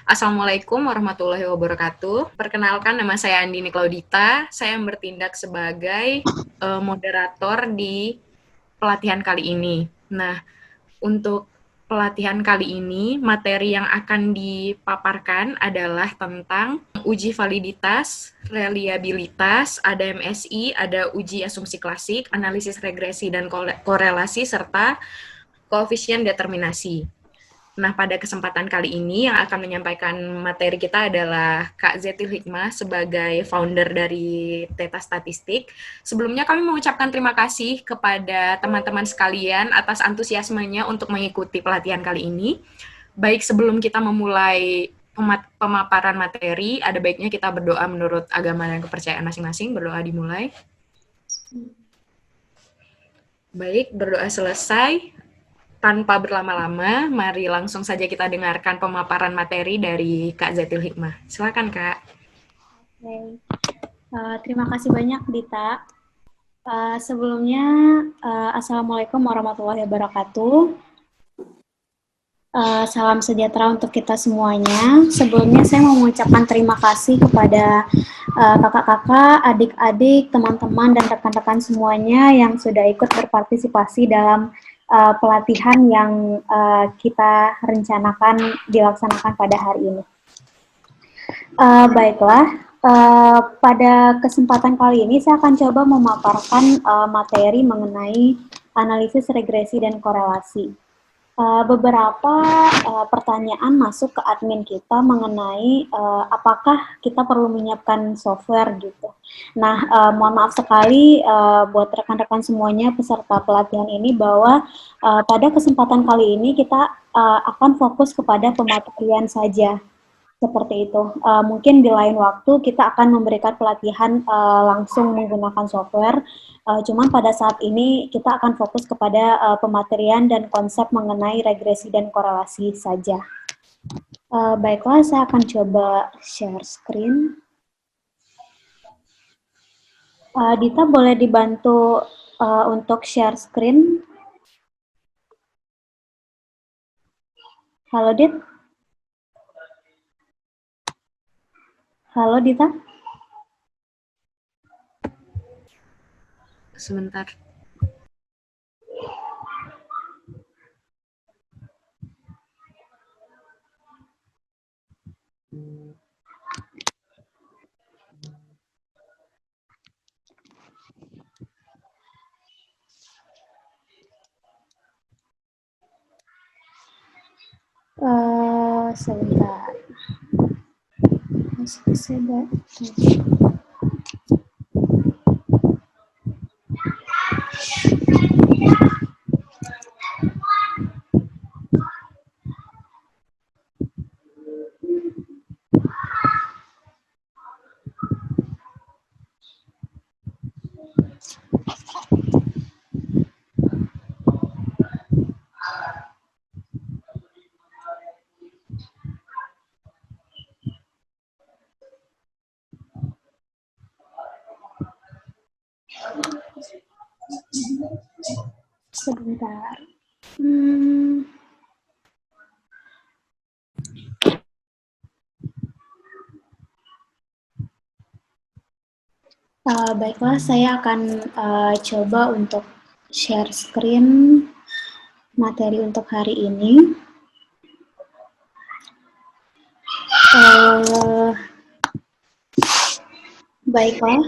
Assalamualaikum warahmatullahi wabarakatuh. Perkenalkan, nama saya Andini Claudita. Saya bertindak sebagai moderator di pelatihan kali ini. Nah, untuk pelatihan kali ini, materi yang akan dipaparkan adalah tentang uji validitas, reliabilitas, ada MSI, ada uji asumsi klasik, analisis regresi dan korelasi, serta koefisien determinasi. Nah, pada kesempatan kali ini yang akan menyampaikan materi kita adalah Kak Zetil Hikmah sebagai founder dari Theta Statistik. Sebelumnya kami mengucapkan terima kasih kepada teman-teman sekalian atas antusiasmenya untuk mengikuti pelatihan kali ini. Baik, sebelum kita memulai pemaparan materi, ada baiknya kita berdoa menurut agama dan kepercayaan masing-masing. Berdoa dimulai. Baik, berdoa selesai. Tanpa berlama-lama, mari langsung saja kita dengarkan pemaparan materi dari Kak Zetil Hikmah. Silakan, Kak. Oke. Terima kasih banyak, Dita. Sebelumnya, Assalamualaikum warahmatullahi wabarakatuh. Salam sejahtera untuk kita semuanya. Sebelumnya saya mau mengucapkan terima kasih kepada kakak-kakak, adik-adik, teman-teman, dan rekan-rekan semuanya yang sudah ikut berpartisipasi dalam pelatihan yang kita rencanakan dilaksanakan pada hari ini. Baiklah, pada kesempatan kali ini saya akan coba memaparkan materi mengenai analisis regresi dan korelasi. Beberapa pertanyaan masuk ke admin kita mengenai apakah kita perlu menyiapkan software gitu. Nah, mohon maaf sekali buat rekan-rekan semuanya peserta pelatihan ini bahwa pada kesempatan kali ini kita akan fokus kepada pematerian saja. Seperti itu. Mungkin di lain waktu kita akan memberikan pelatihan langsung menggunakan software. Cuman pada saat ini kita akan fokus kepada pematerian dan konsep mengenai regresi dan korelasi saja. Baiklah, saya akan coba share screen. Dita boleh dibantu untuk share screen? Halo, Dit? Halo, Dita? Sebentar. Sebentar. Sebentar. Baiklah, saya akan coba untuk share screen materi untuk hari ini. Baiklah,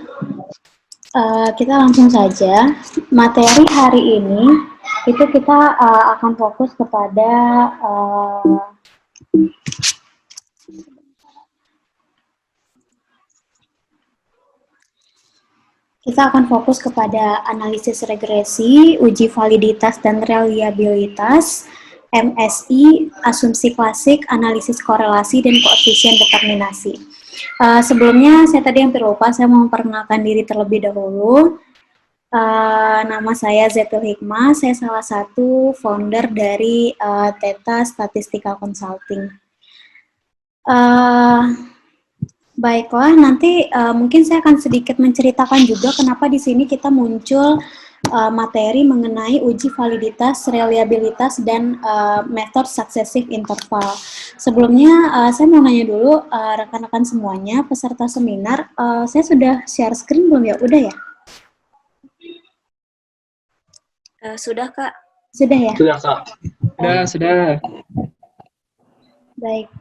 kita langsung saja. Materi hari ini itu kita akan fokus kepada analisis regresi, uji validitas dan reliabilitas, MSI, asumsi klasik, analisis korelasi, dan koefisien determinasi. Sebelumnya, saya tadi hampir lupa, saya mau memperkenalkan diri terlebih dahulu. Nama saya Zetil Hikmah, saya salah satu founder dari Theta Statistical Consulting. Baiklah, nanti mungkin saya akan sedikit menceritakan juga kenapa di sini kita muncul materi mengenai uji validitas, reliabilitas, dan method successive interval. Sebelumnya, saya mau nanya dulu rekan-rekan semuanya, peserta seminar, saya sudah share screen belum ya? Udah ya? Sudah, Kak. Sudah ya? Sudah, Kak. Sudah. Baik.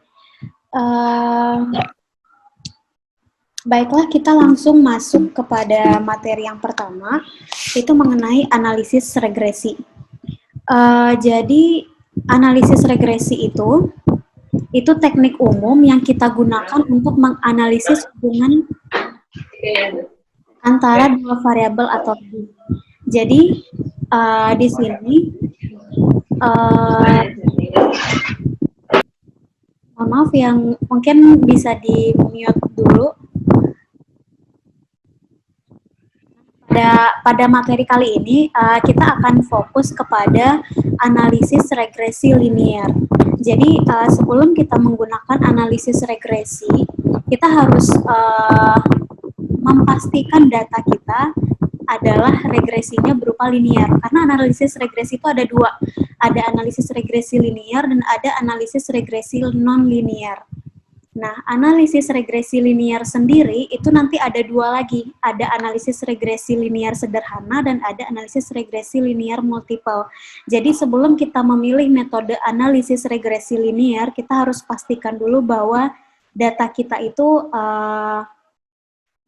Baiklah, kita langsung masuk kepada materi yang pertama, itu mengenai analisis regresi. Jadi, analisis regresi itu teknik umum yang kita gunakan untuk menganalisis hubungan antara dua variabel atau lebih. Jadi, di sini, mohon maaf yang mungkin bisa di-mute dulu. Pada materi kali ini, kita akan fokus kepada analisis regresi linear. Jadi, sebelum kita menggunakan analisis regresi, kita harus memastikan data kita adalah regresinya berupa linear. Karena analisis regresi itu ada dua. Ada analisis regresi linear dan ada analisis regresi non-linear. Nah, analisis regresi linear sendiri itu nanti ada dua lagi. Ada analisis regresi linear sederhana dan ada analisis regresi linear multiple. Jadi sebelum kita memilih metode analisis regresi linear, kita harus pastikan dulu bahwa data kita itu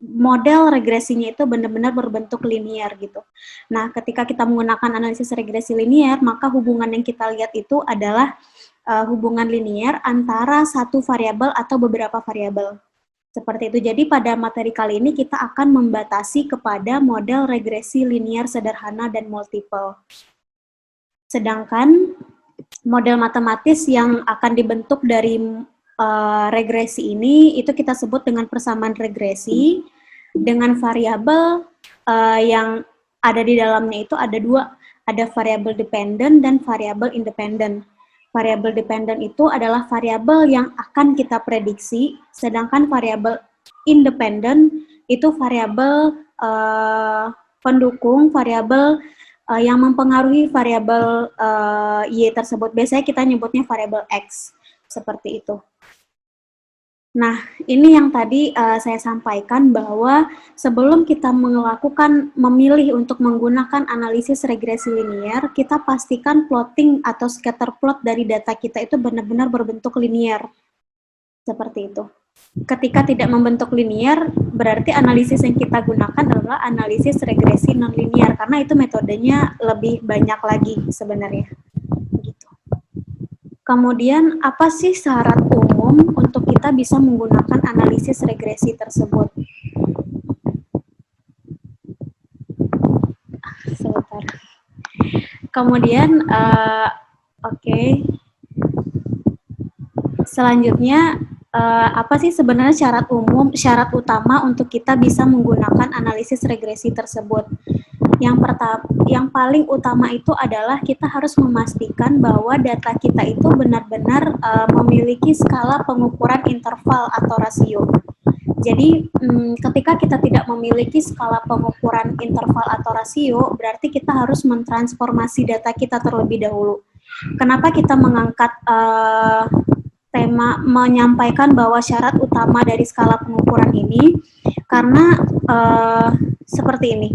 model regresinya itu benar-benar berbentuk linear gitu. Nah, ketika kita menggunakan analisis regresi linear, maka hubungan yang kita lihat itu adalah hubungan linear antara satu variabel atau beberapa variabel. Seperti itu. Jadi pada materi kali ini kita akan membatasi kepada model regresi linear sederhana dan multiple. Sedangkan model matematis yang akan dibentuk dari regresi ini itu kita sebut dengan persamaan regresi dengan variabel yang ada di dalamnya itu ada dua, ada variabel dependent dan variabel independent. Variabel dependent itu adalah variabel yang akan kita prediksi, sedangkan variabel independent itu variabel pendukung, variabel yang mempengaruhi variabel Y tersebut. Biasanya kita nyebutnya variabel X, seperti itu. Nah, ini yang tadi saya sampaikan bahwa sebelum kita memilih untuk menggunakan analisis regresi linear, kita pastikan plotting atau scatter plot dari data kita itu benar-benar berbentuk linear. Seperti itu. Ketika tidak membentuk linear, berarti analisis yang kita gunakan adalah analisis regresi non-linear, karena itu metodenya lebih banyak lagi sebenarnya. Kemudian, apa sih syarat umum untuk kita bisa menggunakan analisis regresi tersebut? Sebentar. Kemudian, oke. Selanjutnya, apa sih sebenarnya syarat utama untuk kita bisa menggunakan analisis regresi tersebut? Yang paling utama itu adalah kita harus memastikan bahwa data kita itu benar-benar memiliki skala pengukuran interval atau rasio. Jadi, ketika kita tidak memiliki skala pengukuran interval atau rasio, berarti kita harus mentransformasi data kita terlebih dahulu. Kenapa kita mengangkat tema menyampaikan bahwa syarat utama dari skala pengukuran ini? Karena seperti ini.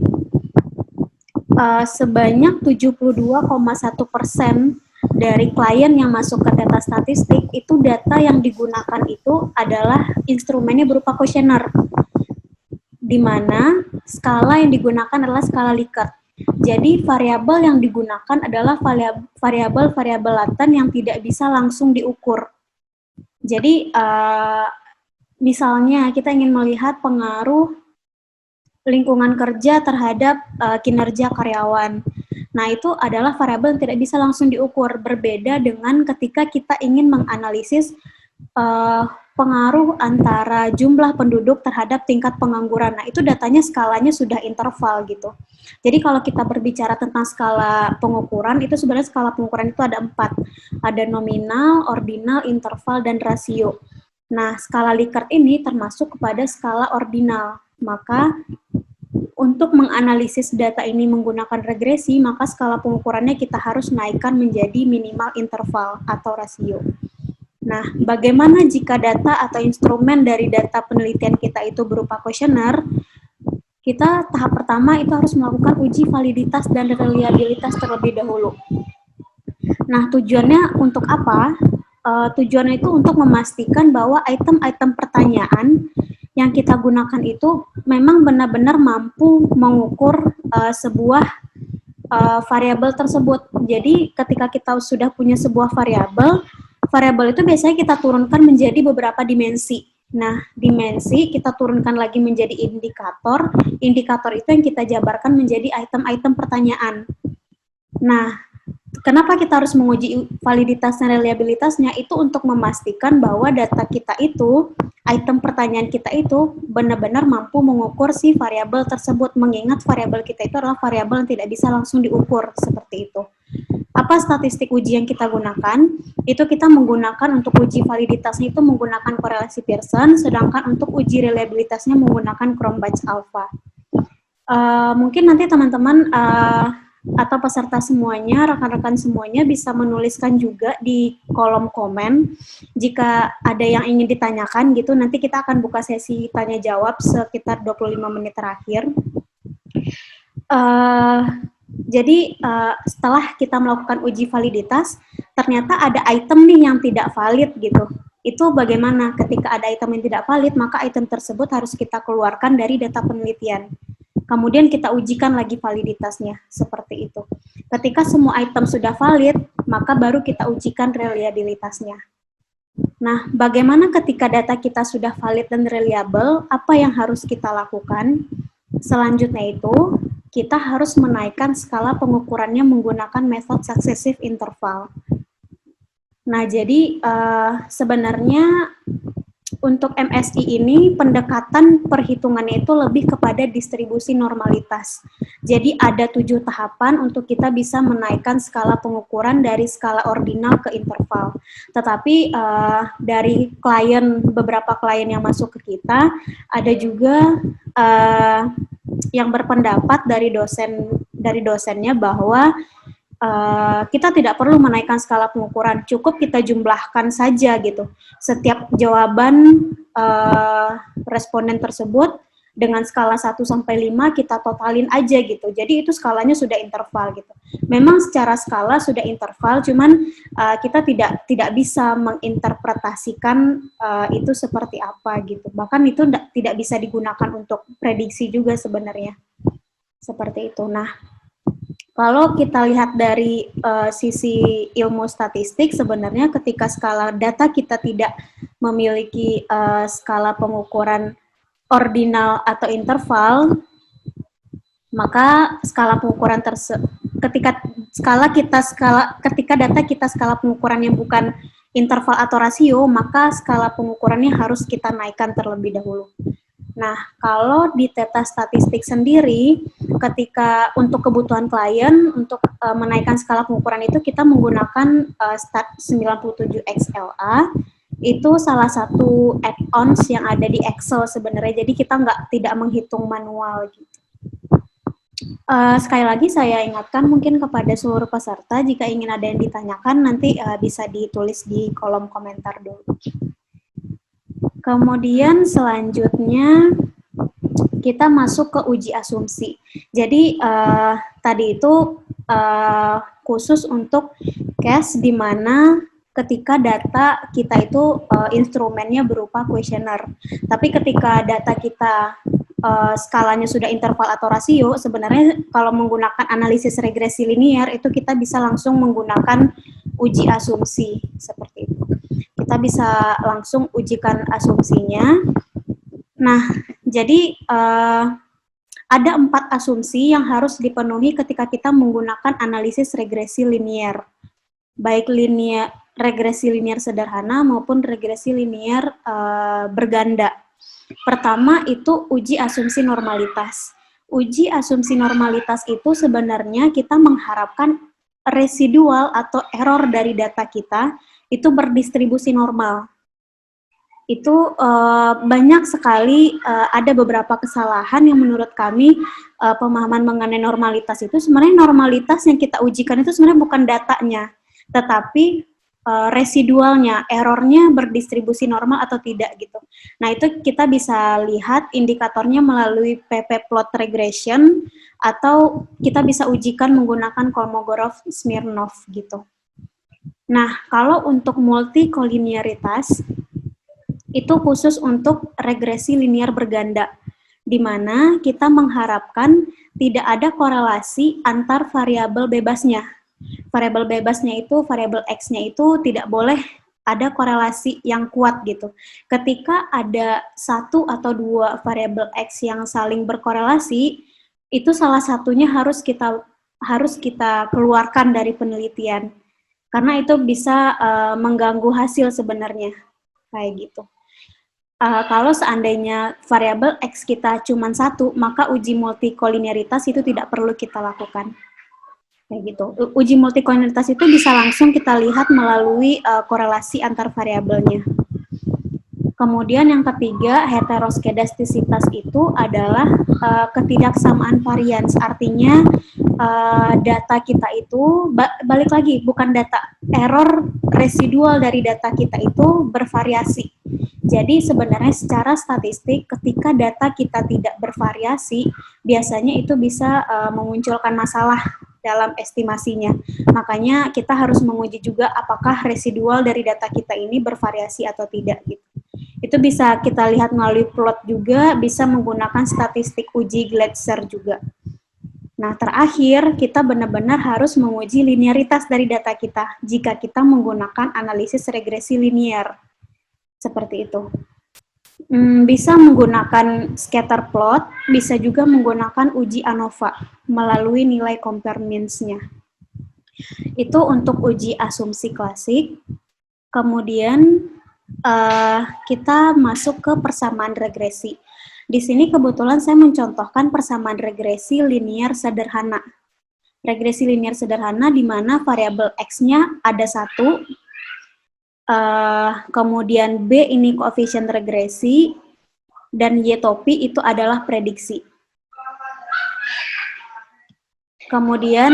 Sebanyak 72,1% dari klien yang masuk ke data statistik itu data yang digunakan itu adalah instrumennya berupa kuesioner, di mana skala yang digunakan adalah skala Likert. Jadi variabel yang digunakan adalah variabel laten yang tidak bisa langsung diukur. Jadi misalnya kita ingin melihat pengaruh lingkungan kerja terhadap kinerja karyawan. Nah, itu adalah variabel yang tidak bisa langsung diukur, berbeda dengan ketika kita ingin menganalisis pengaruh antara jumlah penduduk terhadap tingkat pengangguran. Nah, itu datanya skalanya sudah interval gitu. Jadi kalau kita berbicara tentang skala pengukuran, itu sebenarnya skala pengukuran itu ada 4. Ada nominal, ordinal, interval, dan rasio. Nah, skala Likert ini termasuk kepada skala ordinal. Maka untuk menganalisis data ini menggunakan regresi, maka skala pengukurannya kita harus naikkan menjadi minimal interval atau rasio. Nah, bagaimana jika data atau instrumen dari data penelitian kita itu berupa kuesioner? Kita tahap pertama itu harus melakukan uji validitas dan reliabilitas terlebih dahulu. Nah, tujuannya untuk apa? Tujuannya itu untuk memastikan bahwa item-item pertanyaan yang kita gunakan itu memang benar-benar mampu mengukur sebuah variabel tersebut. Jadi ketika kita sudah punya sebuah variabel itu biasanya kita turunkan menjadi beberapa dimensi. Nah, dimensi kita turunkan lagi menjadi indikator. Indikator itu yang kita jabarkan menjadi item-item pertanyaan. Nah, kenapa kita harus menguji validitas dan reliabilitasnya? Itu untuk memastikan bahwa data kita itu, item pertanyaan kita itu benar-benar mampu mengukur si variabel tersebut, mengingat variabel kita itu adalah variabel yang tidak bisa langsung diukur, seperti itu. Apa statistik uji yang kita gunakan? Itu kita menggunakan untuk uji validitasnya itu menggunakan korelasi Pearson, sedangkan untuk uji reliabilitasnya menggunakan Cronbach alpha. Mungkin nanti teman-teman atau peserta semuanya, rekan-rekan semuanya bisa menuliskan juga di kolom komen jika ada yang ingin ditanyakan gitu. Nanti kita akan buka sesi tanya jawab sekitar 25 menit terakhir. Jadi setelah kita melakukan uji validitas, ternyata ada item nih yang tidak valid gitu. Itu bagaimana? Ketika ada item yang tidak valid, maka item tersebut harus kita keluarkan dari data penelitian. Kemudian kita ujikan lagi validitasnya, seperti itu. Ketika semua item sudah valid, maka baru kita ujikan reliabilitasnya. Nah, bagaimana ketika data kita sudah valid dan reliable, apa yang harus kita lakukan? Selanjutnya itu, kita harus menaikkan skala pengukurannya menggunakan metode successive interval. Nah, jadi sebenarnya untuk MSI ini pendekatan perhitungannya itu lebih kepada distribusi normalitas. Jadi ada 7 tahapan untuk kita bisa menaikkan skala pengukuran dari skala ordinal ke interval. Tetapi dari beberapa klien yang masuk ke kita, ada juga yang berpendapat dari dosennya bahwa kita tidak perlu menaikkan skala pengukuran, cukup kita jumlahkan saja gitu. Setiap jawaban responden tersebut dengan skala 1 sampai 5 kita totalin aja gitu. Jadi itu skalanya sudah interval gitu. Memang secara skala sudah interval, cuman kita tidak bisa menginterpretasikan itu seperti apa gitu. Bahkan itu tidak bisa digunakan untuk prediksi juga sebenarnya. Seperti itu. Nah, kalau kita lihat dari sisi ilmu statistik, sebenarnya ketika skala data kita tidak memiliki skala pengukuran ordinal atau interval, maka skala pengukuran ketika data kita skala pengukuran yang bukan interval atau rasio, maka skala pengukurannya harus kita naikkan terlebih dahulu. Nah, kalau di Theta statistik sendiri, ketika untuk kebutuhan klien, untuk menaikkan skala pengukuran itu kita menggunakan Stat97XLA, itu salah satu add-ons yang ada di Excel sebenarnya, jadi kita tidak menghitung manual gitu. Sekali lagi saya ingatkan mungkin kepada seluruh peserta, jika ingin ada yang ditanyakan, nanti bisa ditulis di kolom komentar dulu. Kemudian selanjutnya kita masuk ke uji asumsi. Jadi tadi itu khusus untuk case di mana ketika data kita itu instrumennya berupa kuesioner. Tapi ketika data kita skalanya sudah interval atau rasio, sebenarnya kalau menggunakan analisis regresi linear itu kita bisa langsung menggunakan uji asumsi seperti itu. Kita bisa langsung ujikan asumsinya. Nah, jadi ada 4 asumsi yang harus dipenuhi ketika kita menggunakan analisis regresi linear. Baik regresi linear sederhana maupun regresi linear berganda. Pertama itu uji asumsi normalitas. Uji asumsi normalitas itu sebenarnya kita mengharapkan residual atau error dari data kita itu berdistribusi normal. itu banyak sekali ada beberapa kesalahan yang menurut kami pemahaman mengenai normalitas itu sebenarnya normalitas yang kita ujikan itu sebenarnya bukan datanya, tetapi residualnya, errornya berdistribusi normal atau tidak gitu. Nah itu kita bisa lihat indikatornya melalui PP plot regression atau kita bisa ujikan menggunakan Kolmogorov-Smirnov gitu. Nah kalau untuk multikolinearitas itu khusus untuk regresi linear berganda, di mana kita mengharapkan tidak ada korelasi antar variabel bebasnya. Variabel bebasnya itu, variabel X-nya itu tidak boleh ada korelasi yang kuat gitu. Ketika ada satu atau dua variabel X yang saling berkorelasi, itu salah satunya harus kita keluarkan dari penelitian. Karena itu bisa mengganggu hasil sebenarnya. Kayak gitu. Kalau seandainya variabel X kita cuma satu, maka uji multikolinearitas itu tidak perlu kita lakukan. Kayak gitu. Uji multikolinearitas itu bisa langsung kita lihat melalui korelasi antar variabelnya. Kemudian yang ketiga, heteroskedastisitas itu adalah ketidaksamaan varians. Artinya data kita itu, balik lagi, bukan data, error residual dari data kita itu bervariasi. Jadi sebenarnya secara statistik ketika data kita tidak bervariasi, biasanya itu bisa memunculkan masalah dalam estimasinya. Makanya kita harus menguji juga apakah residual dari data kita ini bervariasi atau tidak gitu. Itu bisa kita lihat melalui plot juga, bisa menggunakan statistik uji Gleitzer juga. Nah, terakhir kita benar-benar harus menguji linearitas dari data kita jika kita menggunakan analisis regresi linear. Seperti itu. Bisa menggunakan scatter plot, bisa juga menggunakan uji ANOVA melalui nilai compare means-nya. Itu untuk uji asumsi klasik. Kemudian kita masuk ke persamaan regresi. Di sini kebetulan saya mencontohkan persamaan regresi linear sederhana. Regresi linear sederhana di mana variabel X-nya ada satu, kemudian B ini koefisien regresi, dan Y topi itu adalah prediksi. Kemudian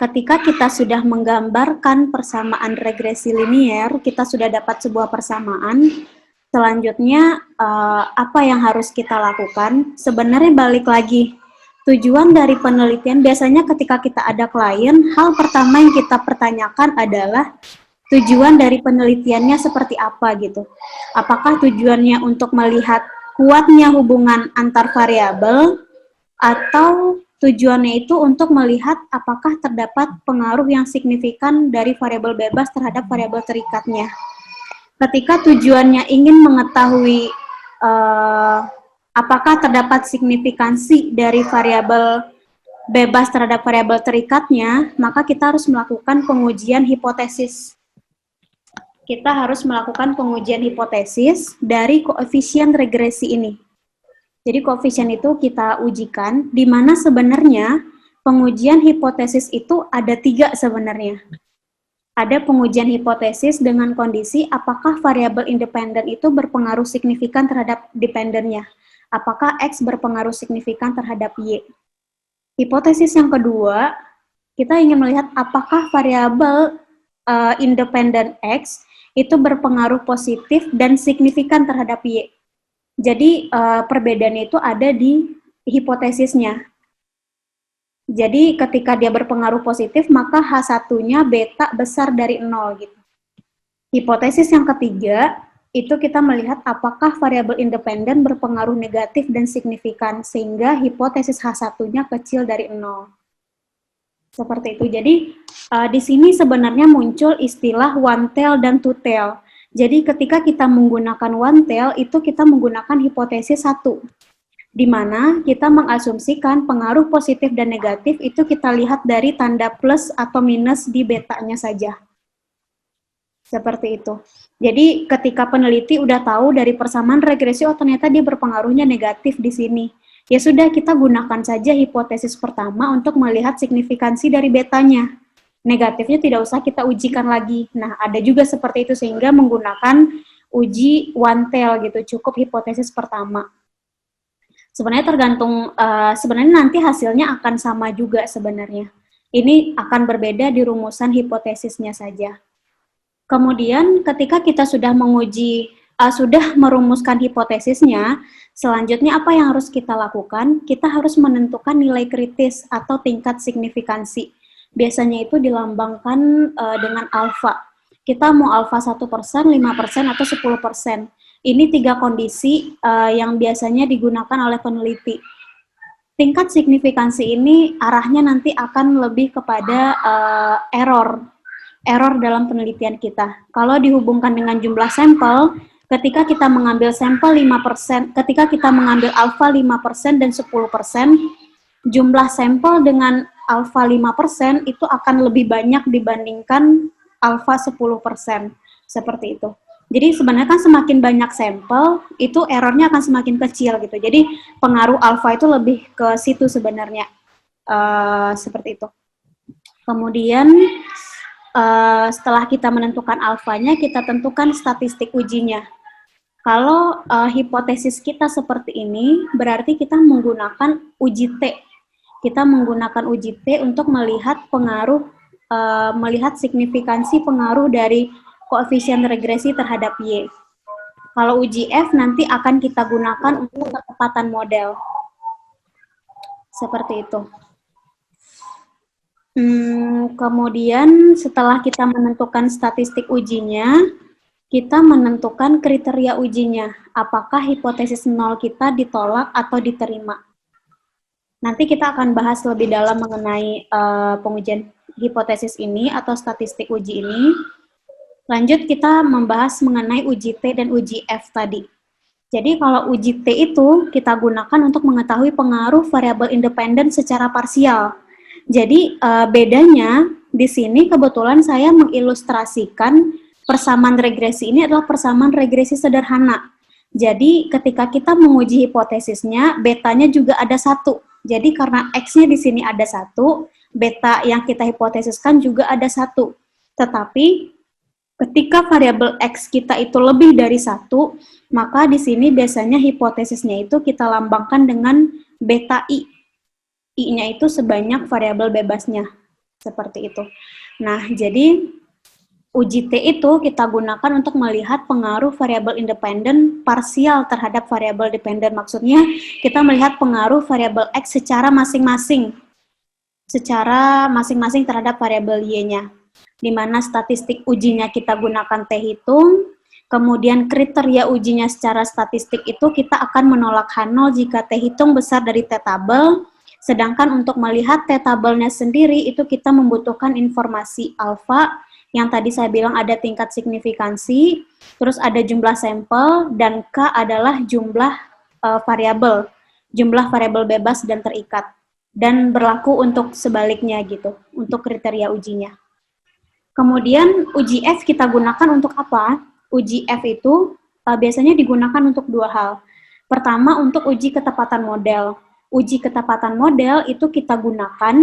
ketika kita sudah menggambarkan persamaan regresi linear, kita sudah dapat sebuah persamaan. Selanjutnya, apa yang harus kita lakukan? Sebenarnya balik lagi, tujuan dari penelitian biasanya ketika kita ada klien, hal pertama yang kita pertanyakan adalah tujuan dari penelitiannya seperti apa gitu. Apakah tujuannya untuk melihat kuatnya hubungan antar variabel, atau tujuannya itu untuk melihat apakah terdapat pengaruh yang signifikan dari variabel bebas terhadap variabel terikatnya. Ketika tujuannya ingin mengetahui apakah terdapat signifikansi dari variabel bebas terhadap variabel terikatnya, maka kita harus melakukan pengujian hipotesis. Kita harus melakukan pengujian hipotesis dari koefisien regresi ini. Jadi koefisien itu kita ujikan, di mana sebenarnya pengujian hipotesis itu ada 3 sebenarnya. Ada pengujian hipotesis dengan kondisi apakah variabel independen itu berpengaruh signifikan terhadap dependennya. Apakah X berpengaruh signifikan terhadap Y. Hipotesis yang kedua, kita ingin melihat apakah variabel independen X itu berpengaruh positif dan signifikan terhadap Y. Jadi perbedaannya itu ada di hipotesisnya. Jadi ketika dia berpengaruh positif, maka H1-nya beta besar dari 0 gitu. Hipotesis yang ketiga, itu kita melihat apakah variabel independen berpengaruh negatif dan signifikan, sehingga hipotesis H1-nya kecil dari 0. Seperti itu. Jadi di sini sebenarnya muncul istilah one tail dan two tail. Jadi ketika kita menggunakan one tail, itu kita menggunakan hipotesis 1, di mana kita mengasumsikan pengaruh positif dan negatif itu kita lihat dari tanda plus atau minus di betanya saja. Seperti itu. Jadi ketika peneliti udah tahu dari persamaan regresi, oh ternyata dia berpengaruhnya negatif di sini. Ya sudah, kita gunakan saja hipotesis pertama untuk melihat signifikansi dari betanya. negatifnya tidak usah kita ujikan lagi. Nah, ada juga seperti itu sehingga menggunakan uji one tail gitu, cukup hipotesis pertama. Sebenarnya tergantung, sebenarnya nanti hasilnya akan sama juga sebenarnya. Ini akan berbeda di rumusan hipotesisnya saja. Kemudian ketika kita sudah sudah merumuskan hipotesisnya, selanjutnya apa yang harus kita lakukan? Kita harus menentukan nilai kritis atau tingkat signifikansi. Biasanya itu dilambangkan dengan alfa. Kita mau alfa 1%, 5%, atau 10%. Ini 3 kondisi yang biasanya digunakan oleh peneliti. Tingkat signifikansi ini arahnya nanti akan lebih kepada error dalam penelitian kita. Kalau dihubungkan dengan jumlah sampel, ketika kita mengambil sampel 5%, ketika kita mengambil alfa 5% dan 10%, jumlah sampel dengan alfa 5% itu akan lebih banyak dibandingkan alfa 10%. Seperti itu. Jadi sebenarnya kan semakin banyak sampel, itu errornya akan semakin kecil gitu. Jadi pengaruh alfa itu lebih ke situ sebenarnya. Seperti itu. Kemudian setelah kita menentukan alfanya, kita tentukan statistik ujinya. Kalau hipotesis kita seperti ini, berarti kita menggunakan uji T. Kita menggunakan uji T untuk melihat pengaruh, melihat signifikansi pengaruh dari koefisien regresi terhadap Y. Kalau uji F nanti akan kita gunakan untuk ketepatan model. Seperti itu. Kemudian setelah kita menentukan statistik ujinya, kita menentukan kriteria ujinya. Apakah hipotesis 0 kita ditolak atau diterima. Nanti kita akan bahas lebih dalam mengenai pengujian hipotesis ini atau statistik uji ini. Lanjut kita membahas mengenai uji T dan uji F tadi. Jadi kalau uji T itu kita gunakan untuk mengetahui pengaruh variabel independen secara parsial. Jadi bedanya di sini kebetulan saya mengilustrasikan persamaan regresi ini adalah persamaan regresi sederhana. Jadi ketika kita menguji hipotesisnya, betanya juga ada 1. Jadi karena X-nya di sini ada 1, beta yang kita hipotesiskan juga ada 1. Tetapi ketika variabel X kita itu lebih dari 1, maka di sini biasanya hipotesisnya itu kita lambangkan dengan beta I. I-nya itu sebanyak variabel bebasnya. Seperti itu. Nah, jadi uji T itu kita gunakan untuk melihat pengaruh variabel independen parsial terhadap variabel dependen. Maksudnya, kita melihat pengaruh variabel X secara masing-masing terhadap variabel Y-nya. Di mana statistik ujinya kita gunakan T hitung, kemudian kriteria ujinya secara statistik itu kita akan menolak H0 jika T hitung besar dari T tabel, sedangkan untuk melihat T tabelnya sendiri itu kita membutuhkan informasi alfa, yang tadi saya bilang ada tingkat signifikansi, terus ada jumlah sampel, dan K adalah jumlah variabel bebas dan terikat. Dan berlaku untuk sebaliknya gitu, untuk kriteria ujinya. Kemudian uji F kita gunakan untuk apa? Uji F itu biasanya digunakan untuk 2 hal. Pertama, untuk uji ketepatan model. Uji ketepatan model itu kita gunakan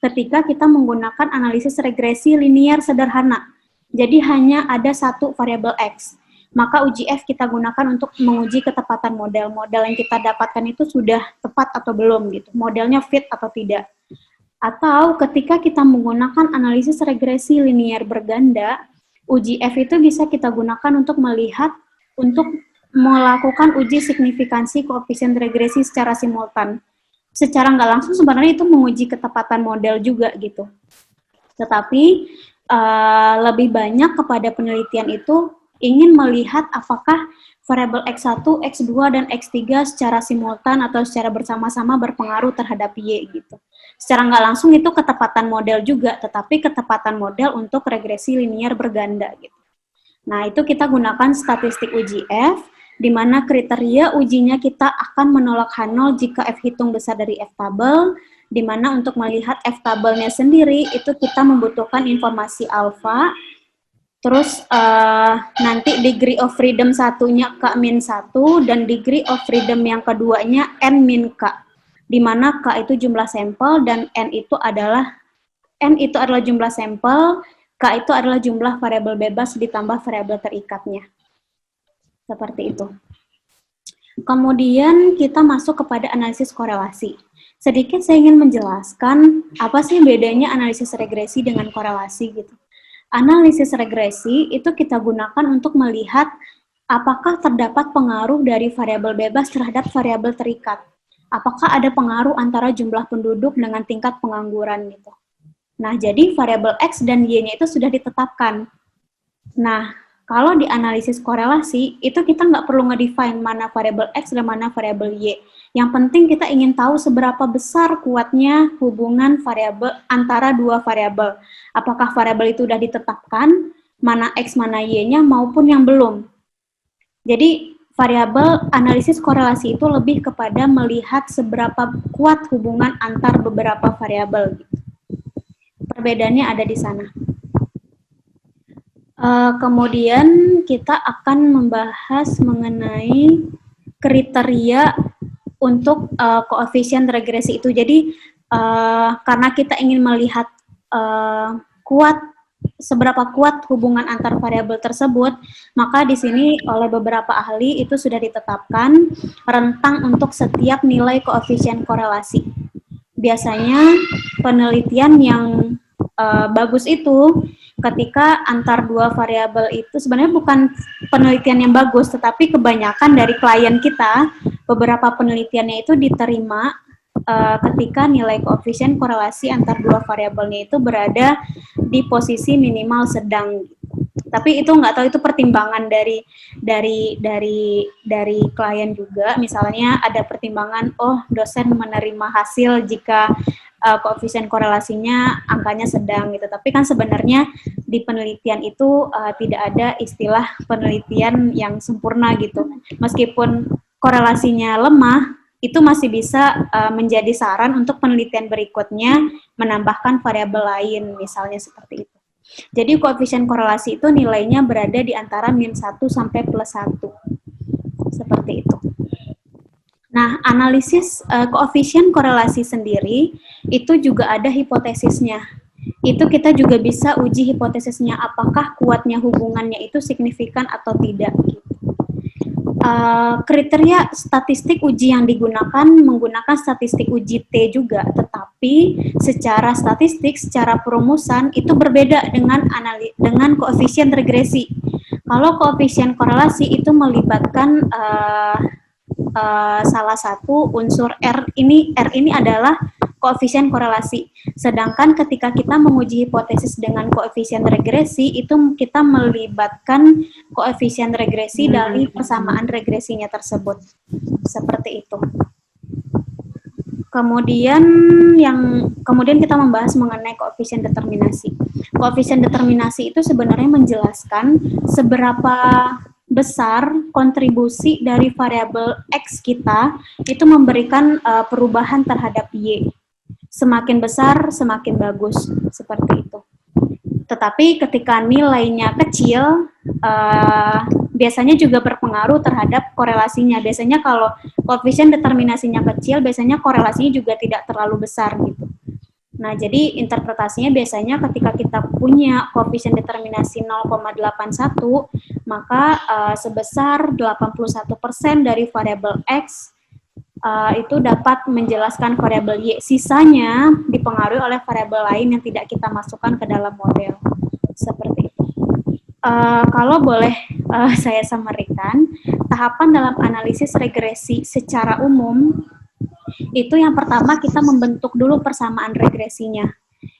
ketika kita menggunakan analisis regresi linear sederhana. Jadi hanya ada 1 variabel X. Maka uji F kita gunakan untuk menguji ketepatan model. Model yang kita dapatkan itu sudah tepat atau belum gitu. Modelnya fit atau tidak. Atau ketika kita menggunakan analisis regresi linear berganda, uji F itu bisa kita gunakan untuk melakukan uji signifikansi koefisien regresi secara simultan. Secara nggak langsung sebenarnya itu menguji ketepatan model juga gitu. Tetapi lebih banyak kepada penelitian itu ingin melihat apakah variabel X1, X2, dan X3 secara simultan atau secara bersama-sama berpengaruh terhadap Y gitu. Secara nggak langsung itu ketepatan model juga, tetapi ketepatan model untuk regresi linear berganda gitu. Nah, itu kita gunakan statistik uji F, di mana kriteria ujinya kita akan menolak H0 jika F hitung besar dari F tabel, di mana untuk melihat F tabelnya sendiri itu kita membutuhkan informasi alfa, terus nanti degree of freedom satunya K-1 dan degree of freedom yang keduanya N-K, di mana K itu jumlah sampel dan N itu adalah N itu adalah jumlah sampel, K itu adalah jumlah variabel bebas ditambah variabel terikatnya. Seperti itu. Kemudian kita masuk kepada analisis korelasi. Sedikit saya ingin menjelaskan apa sih bedanya analisis regresi dengan korelasi gitu. Analisis regresi itu kita gunakan untuk melihat apakah terdapat pengaruh dari variabel bebas terhadap variabel terikat. Apakah ada pengaruh antara jumlah penduduk dengan tingkat pengangguran gitu. Nah, jadi variabel X dan Y-nya itu sudah ditetapkan. Nah, kalau di analisis korelasi, itu kita nggak perlu nge-define mana variabel X dan mana variabel Y. Yang penting kita ingin tahu seberapa besar kuatnya hubungan variabel antara dua variabel. Apakah variabel itu sudah ditetapkan, mana X, mana Y-nya, maupun yang belum. Jadi, variabel analisis korelasi itu lebih kepada melihat seberapa kuat hubungan antar beberapa variabel. Perbedaannya ada di sana. Kemudian kita akan membahas mengenai kriteria untuk koefisien regresi itu. Jadi karena kita ingin melihat seberapa kuat hubungan antar variabel tersebut, maka di sini oleh beberapa ahli itu sudah ditetapkan rentang untuk setiap nilai koefisien korelasi. Biasanya penelitian yang bagus itu ketika antar dua variabel itu sebenarnya bukan penelitian yang bagus, tetapi kebanyakan dari klien kita, beberapa penelitiannya itu diterima ketika nilai koefisien korelasi antar dua variabelnya itu berada di posisi minimal sedang. Tapi itu nggak tahu itu pertimbangan dari klien juga. Misalnya ada pertimbangan, oh dosen menerima hasil jika koefisien korelasinya angkanya sedang gitu. Tapi kan sebenarnya di penelitian itu tidak ada istilah penelitian yang sempurna gitu. Meskipun korelasinya lemah, itu masih bisa menjadi saran untuk penelitian berikutnya menambahkan variabel lain, misalnya seperti itu. Jadi koefisien korelasi itu nilainya berada di antara -1 sampai +1. Seperti itu. Nah, analisis koefisien korelasi sendiri itu juga ada hipotesisnya. Itu kita juga bisa uji hipotesisnya apakah kuatnya hubungannya itu signifikan atau tidak. Kriteria statistik uji yang digunakan menggunakan statistik uji T juga, tetapi secara statistik, secara perumusan itu berbeda dengan koefisien regresi. Kalau koefisien korelasi itu melibatkan salah satu unsur R ini adalah koefisien korelasi. Sedangkan ketika kita menguji hipotesis dengan koefisien regresi, itu kita melibatkan koefisien regresi dari persamaan regresinya tersebut. Seperti itu. Kemudian kita membahas mengenai koefisien determinasi. Koefisien determinasi itu sebenarnya menjelaskan seberapa besar kontribusi dari variabel X kita itu memberikan perubahan terhadap Y. Semakin besar, semakin bagus, seperti itu. Tetapi ketika nilainya kecil, biasanya juga berpengaruh terhadap korelasinya. Biasanya kalau koefisien determinasinya kecil, biasanya korelasinya juga tidak terlalu besar gitu. Nah, jadi interpretasinya biasanya ketika kita punya koefisien determinasi 0,81, maka sebesar 81% dari variabel X itu dapat menjelaskan variabel Y. Sisanya dipengaruhi oleh variabel lain yang tidak kita masukkan ke dalam model. Seperti itu. Kalau boleh saya summary-kan, tahapan dalam analisis regresi secara umum, itu yang pertama kita membentuk dulu persamaan regresinya.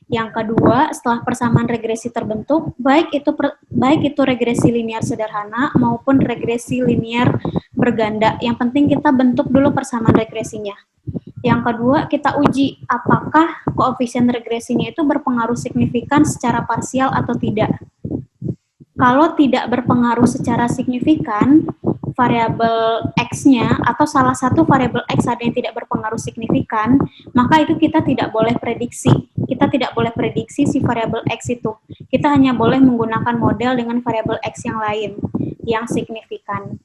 Yang kedua, setelah persamaan regresi terbentuk, baik itu regresi linear sederhana maupun regresi linear berganda. Yang penting kita bentuk dulu persamaan regresinya. Yang kedua, kita uji apakah koefisien regresinya itu berpengaruh signifikan secara parsial atau tidak. Kalau tidak berpengaruh secara signifikan, variabel X-nya atau salah satu variabel X ada yang tidak berpengaruh signifikan, maka itu kita tidak boleh prediksi. Kita tidak boleh prediksi si variabel X itu. Kita hanya boleh menggunakan model dengan variabel X yang lain, yang signifikan.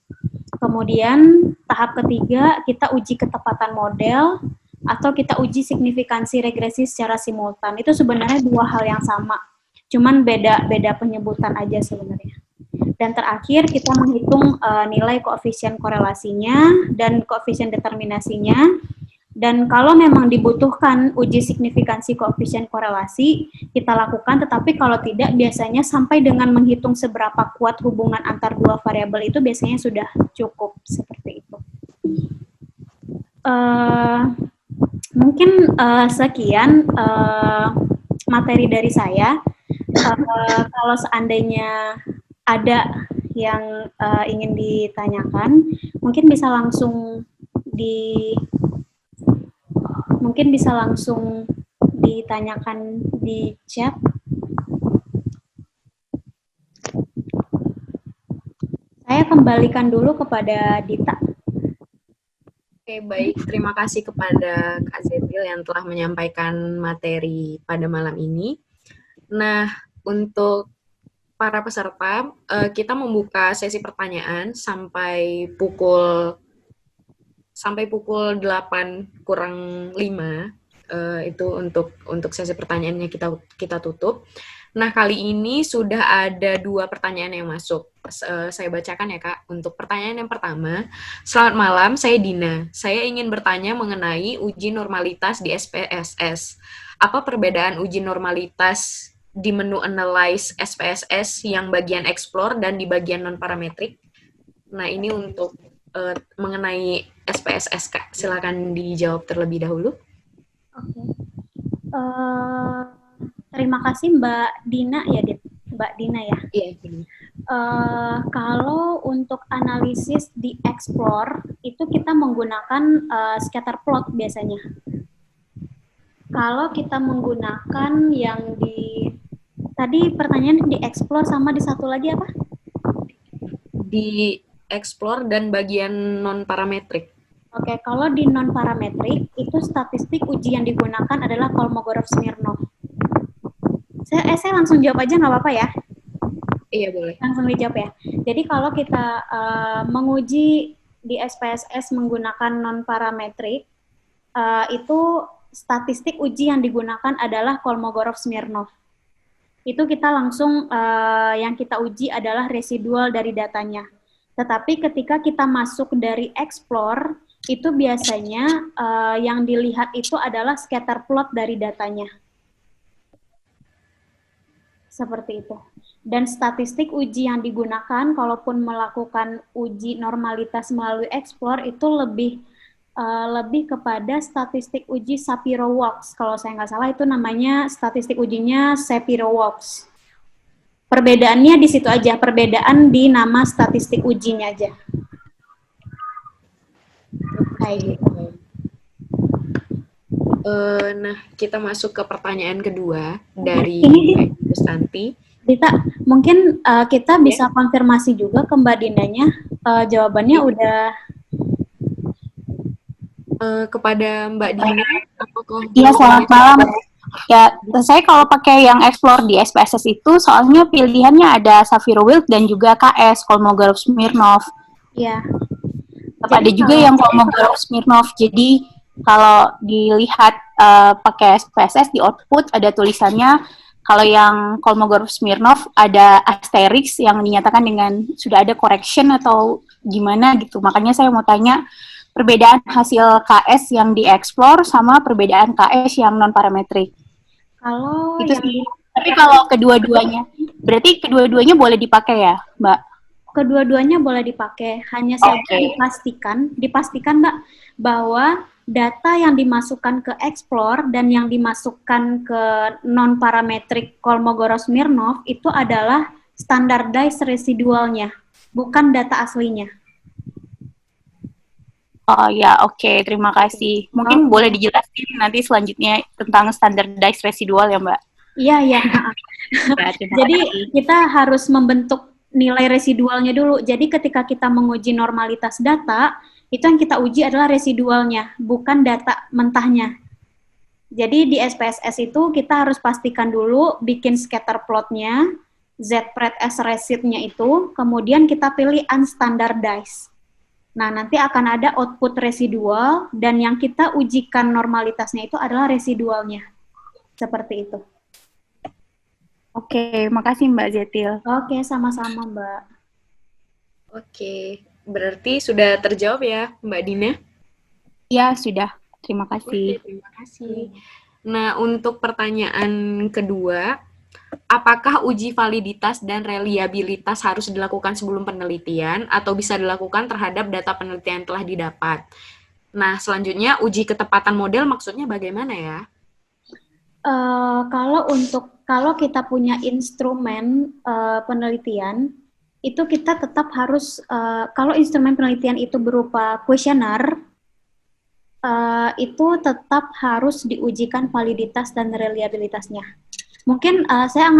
Kemudian, tahap ketiga, kita uji ketepatan model. atau kita uji signifikansi regresi secara simultan. Itu sebenarnya dua hal yang sama, cuman beda penyebutan aja sebenarnya. Dan terakhir kita menghitung nilai koefisien korelasinya dan koefisien determinasinya. Dan kalau memang dibutuhkan uji signifikansi koefisien korelasi, kita lakukan, tetapi kalau tidak, biasanya sampai dengan menghitung seberapa kuat hubungan antar dua variabel itu biasanya sudah cukup, seperti itu. Mungkin sekian materi dari saya. Kalau seandainya ada yang ingin ditanyakan, mungkin bisa langsung ditanyakan di chat. Saya kembalikan dulu kepada Dita. Oke, baik. Terima kasih kepada Kak Zebil yang telah menyampaikan materi pada malam ini. Nah, untuk para peserta, kita membuka sesi pertanyaan sampai pukul 8 kurang 5, itu untuk sesi pertanyaannya kita tutup. Nah, kali ini sudah ada 2 pertanyaan yang masuk. Saya bacakan ya, Kak. Untuk pertanyaan yang pertama, selamat malam, saya Dina. Saya ingin bertanya mengenai uji normalitas di SPSS. Apa perbedaan uji normalitas di menu Analyze SPSS yang bagian Explore dan di bagian non-parametrik? Nah, ini untuk mengenai SPSS, Kak. Silakan dijawab terlebih dahulu. Oke. Terima kasih Mbak Dina ya, Mbak Dina ya. Iya. Kalau untuk analisis di Explore itu kita menggunakan scatter plot biasanya. Kalau kita menggunakan yang tadi pertanyaan di Explore sama di satu lagi apa? Di Explore dan bagian non-parametrik. Oke, kalau di non-parametrik, itu statistik uji yang digunakan adalah Kolmogorov-Smirnov. Saya langsung jawab aja, nggak apa-apa ya? Iya, boleh. Langsung dijawab ya. Jadi kalau kita menguji di SPSS menggunakan non-parametrik, itu statistik uji yang digunakan adalah Kolmogorov-Smirnov. Itu kita langsung, yang kita uji adalah residual dari datanya. Tetapi ketika kita masuk dari Explore, itu biasanya yang dilihat itu adalah scatter plot dari datanya. Seperti itu. Dan statistik uji yang digunakan, kalaupun melakukan uji normalitas melalui Explore, itu lebih kepada statistik uji Shapiro-Wilks. Kalau saya nggak salah, itu namanya statistik ujinya Shapiro-Wilks. Perbedaannya di situ aja, perbedaan di nama statistik ujinya aja. Kayak gitu. Nah, kita masuk ke pertanyaan kedua dari Gustanti. Dita, mungkin kita bisa konfirmasi juga ke Mbak Dinanya, jawabannya udah kepada Mbak Dina. Iya, selamat malam. Ya, saya kalau pakai yang Explore di SPSS itu soalnya pilihannya ada Shapiro-Wilks dan juga KS, Kolmogorov-Smirnov. Iya. Ada juga yang Kolmogorov-Smirnov. Jadi kalau dilihat pakai SPSS di output ada tulisannya, kalau yang Kolmogorov-Smirnov ada asterisk yang dinyatakan dengan sudah ada correction atau gimana gitu. Makanya saya mau tanya perbedaan hasil KS yang di Explore sama perbedaan KS yang non-parametrik. Kalau itu yang tapi kalau kedua-duanya, berarti kedua-duanya boleh dipakai ya, Mbak? Kedua-duanya boleh dipakai, hanya saja dipastikan Mbak, bahwa data yang dimasukkan ke Explore dan yang dimasukkan ke non-parametrik Kolmogorov-Smirnov itu adalah standardized residualnya, bukan data aslinya. Oh ya, oke. Terima kasih. Mungkin boleh dijelasin nanti selanjutnya tentang standardized residual ya, Mbak? Iya. Jadi kita harus membentuk nilai residualnya dulu. Jadi ketika kita menguji normalitas data, itu yang kita uji adalah residualnya, bukan data mentahnya. Jadi di SPSS itu kita harus pastikan dulu bikin scatter plotnya, Z-pred S resid-nya itu, kemudian kita pilih unstandardized. Nah, nanti akan ada output residual, dan yang kita ujikan normalitasnya itu adalah residualnya. Seperti itu. Oke, makasih Mbak Zetil. Oke, sama-sama Mbak. Oke, berarti sudah terjawab ya Mbak Dina? Ya, sudah. Terima Oke, kasih. terima kasih. Nah, untuk pertanyaan kedua, apakah uji validitas dan reliabilitas harus dilakukan sebelum penelitian atau bisa dilakukan terhadap data penelitian yang telah didapat? Nah, selanjutnya uji ketepatan model maksudnya bagaimana ya? Kalau kita punya instrumen penelitian, itu kita tetap harus, kalau instrumen penelitian itu berupa kuesioner, itu tetap harus diujikan validitas dan reliabilitasnya. Mungkin saya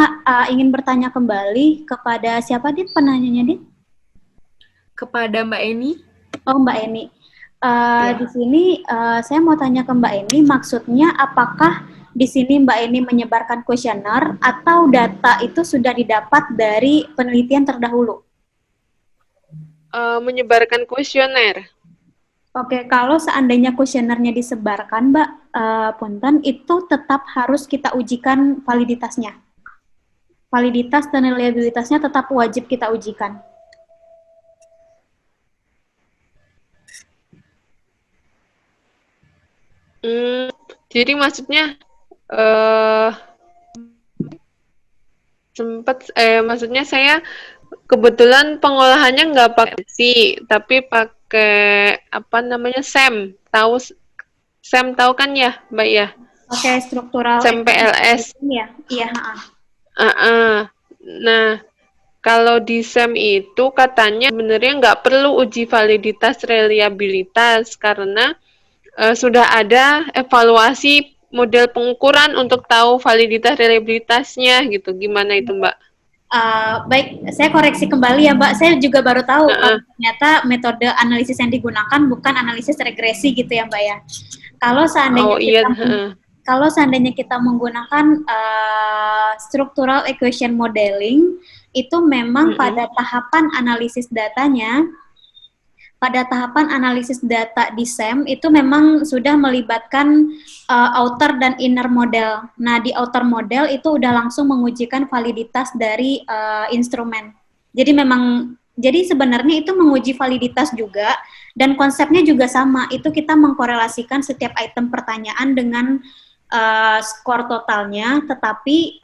ingin bertanya kembali kepada siapa, Dit, penanyanya, Dit? Kepada Mbak Eni. Oh, Mbak Eni. Di sini saya mau tanya ke Mbak Eni, maksudnya apakah di sini Mbak Eni menyebarkan kuesioner atau data itu sudah didapat dari penelitian terdahulu? Menyebarkan kuesioner. Oke, kalau seandainya kuesionernya disebarkan, Mbak, punten, itu tetap harus kita ujikan validitasnya. Validitas dan reliabilitasnya tetap wajib kita ujikan. Jadi maksudnya maksudnya saya kebetulan pengolahannya nggak pakai si, tapi pakai apa namanya SEM. SEM tahu kan ya, Mbak ya? Oke, struktural. SEM PLS. Iya, iya. Nah, kalau di SEM itu katanya sebenarnya nggak perlu uji validitas reliabilitas karena sudah ada evaluasi model pengukuran untuk tahu validitas reliabilitasnya gitu. Gimana itu, Mbak? Baik, saya koreksi kembali ya, Mbak. Saya juga baru tahu kalau ternyata metode analisis yang digunakan bukan analisis regresi gitu ya, Mbak ya. Kalau seandainya kita menggunakan structural equation modeling, itu memang pada tahapan analisis datanya, pada tahapan analisis data di SEM itu memang sudah melibatkan outer dan inner model. Nah, di outer model itu udah langsung mengujikan validitas dari instrumen. Jadi sebenarnya itu menguji validitas juga, dan konsepnya juga sama. Itu kita mengkorelasikan setiap item pertanyaan dengan skor totalnya, tetapi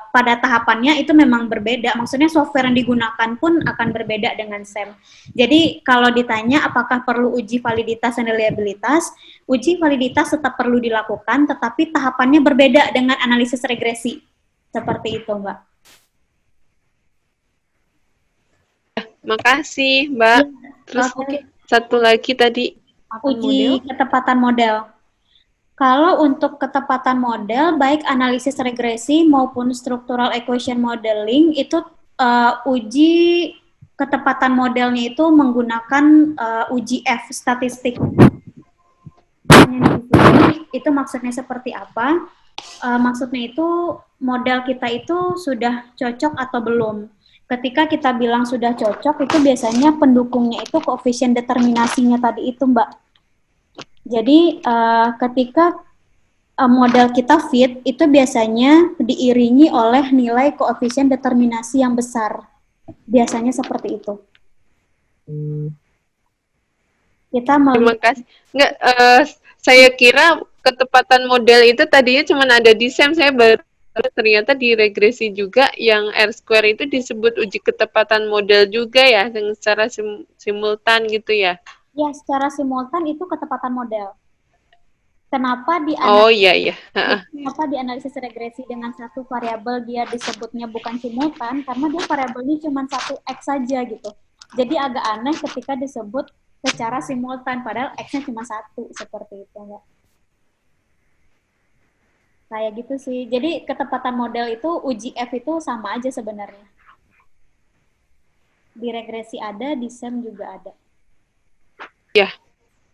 pada tahapannya itu memang berbeda. Maksudnya software yang digunakan pun akan berbeda dengan SEM. Jadi kalau ditanya apakah perlu uji validitas dan reliabilitas, uji validitas tetap perlu dilakukan, tetapi tahapannya berbeda dengan analisis regresi. Seperti itu, Mbak. Makasih, Mbak. Terus satu lagi tadi. Uji ketepatan model. Kalau untuk ketepatan model, baik analisis regresi maupun structural equation modeling, itu uji ketepatan modelnya itu menggunakan uji F statistik. Itu maksudnya seperti apa? Maksudnya itu model kita itu sudah cocok atau belum. Ketika kita bilang sudah cocok, itu biasanya pendukungnya itu koefisien determinasinya tadi itu, Mbak. Jadi ketika model kita fit, itu biasanya diiringi oleh nilai koefisien determinasi yang besar. Biasanya seperti itu. Terima kasih. Enggak, saya kira ketepatan model itu tadinya cuma ada di SEM, saya baru ternyata di regresi juga yang R-square itu disebut uji ketepatan model juga ya, dengan secara simultan gitu ya. Ya, secara simultan itu ketepatan model. Kenapa kenapa di analisis regresi dengan satu variabel dia disebutnya bukan simultan? Karena dia variabelnya cuma satu X saja gitu. Jadi agak aneh ketika disebut secara simultan, padahal X-nya cuma satu, seperti itu, Mbak. Kayak gitu sih. Jadi ketepatan model itu, uji F itu sama aja sebenarnya. Di regresi ada, di SEM juga ada.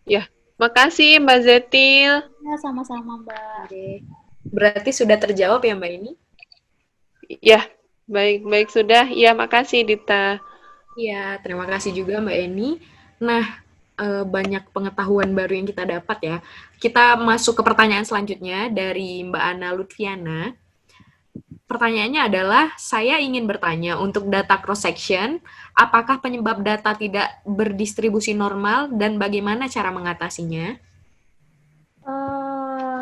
Ya. Makasih Mbak Zetil. Ya, sama-sama Mbak. Oke. Berarti sudah terjawab ya Mbak ini? Ya, baik sudah. Ya, makasih Dita. Ya, terima kasih juga Mbak Eni. Nah, banyak pengetahuan baru yang kita dapat ya. Kita masuk ke pertanyaan selanjutnya dari Mbak Ana Lutfiana. Pertanyaannya adalah, saya ingin bertanya untuk data cross-section, apakah penyebab data tidak berdistribusi normal dan bagaimana cara mengatasinya?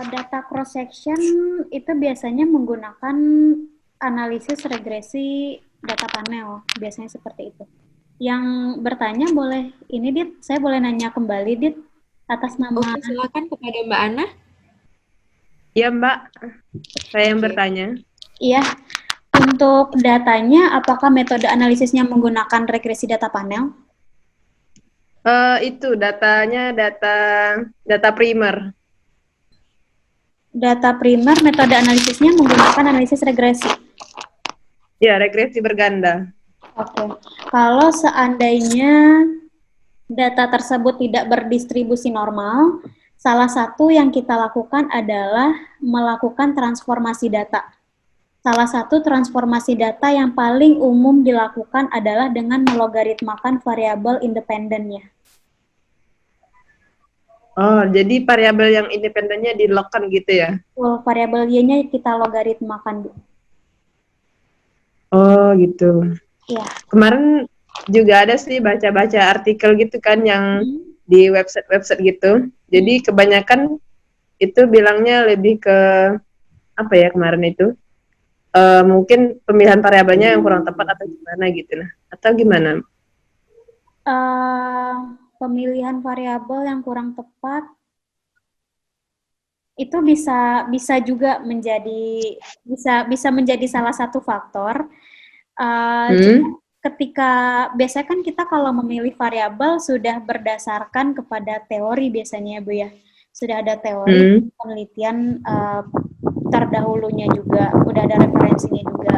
Data cross-section itu biasanya menggunakan analisis regresi data panel, biasanya seperti itu. Yang bertanya boleh, ini Dit, saya boleh nanya kembali Dit, atas nama... Oke, silakan kepada Mbak Ana. Ya, Mbak. Saya yang bertanya. Iya, untuk datanya, apakah metode analisisnya menggunakan regresi data panel? Itu datanya data primer. Data primer, metode analisisnya menggunakan analisis regresi. Ya, regresi berganda. Oke, kalau seandainya data tersebut tidak berdistribusi normal, salah satu yang kita lakukan adalah melakukan transformasi data. Salah satu transformasi data yang paling umum dilakukan adalah dengan melogaritmakan variabel independennya. Oh, jadi variabel yang independennya di-log-kan gitu ya? Variabel y-nya kita logaritmakan, Bu. Oh, gitu. Iya. Kemarin juga ada sih baca-baca artikel gitu kan yang di website-website gitu. Jadi kebanyakan itu bilangnya lebih ke apa ya kemarin itu? Mungkin pemilihan variabelnya yang kurang tepat atau gimana gitu nah. Atau gimana? Pemilihan variabel yang kurang tepat itu bisa juga menjadi bisa menjadi salah satu faktor. Ketika biasanya kan kita kalau memilih variabel sudah berdasarkan kepada teori biasanya Bu ya, sudah ada teori penelitian terdahulunya juga, udah ada referensinya juga.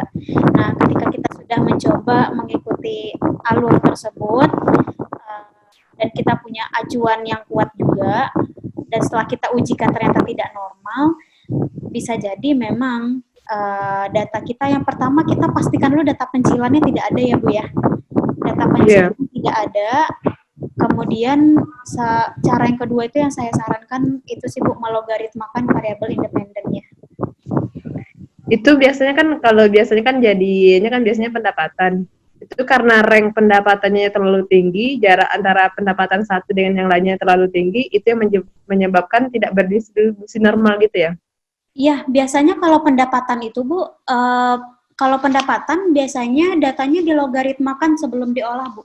Nah, ketika kita sudah mencoba mengikuti alur tersebut dan kita punya acuan yang kuat juga, dan setelah kita ujikan ternyata tidak normal, bisa jadi memang data kita yang pertama kita pastikan dulu data pencilannya tidak ada ya Bu ya. Data pencilan tidak ada. Kemudian cara yang kedua itu yang saya sarankan itu sih Bu, melogaritmakan variabel independennya. Itu biasanya kan kalau biasanya kan jadinya kan biasanya pendapatan. Itu karena rank pendapatannya terlalu tinggi, jarak antara pendapatan satu dengan yang lainnya terlalu tinggi, itu yang menyebabkan tidak berdistribusi normal gitu ya? Iya, biasanya kalau pendapatan itu Bu, kalau pendapatan biasanya datanya dilogaritmakan sebelum diolah Bu.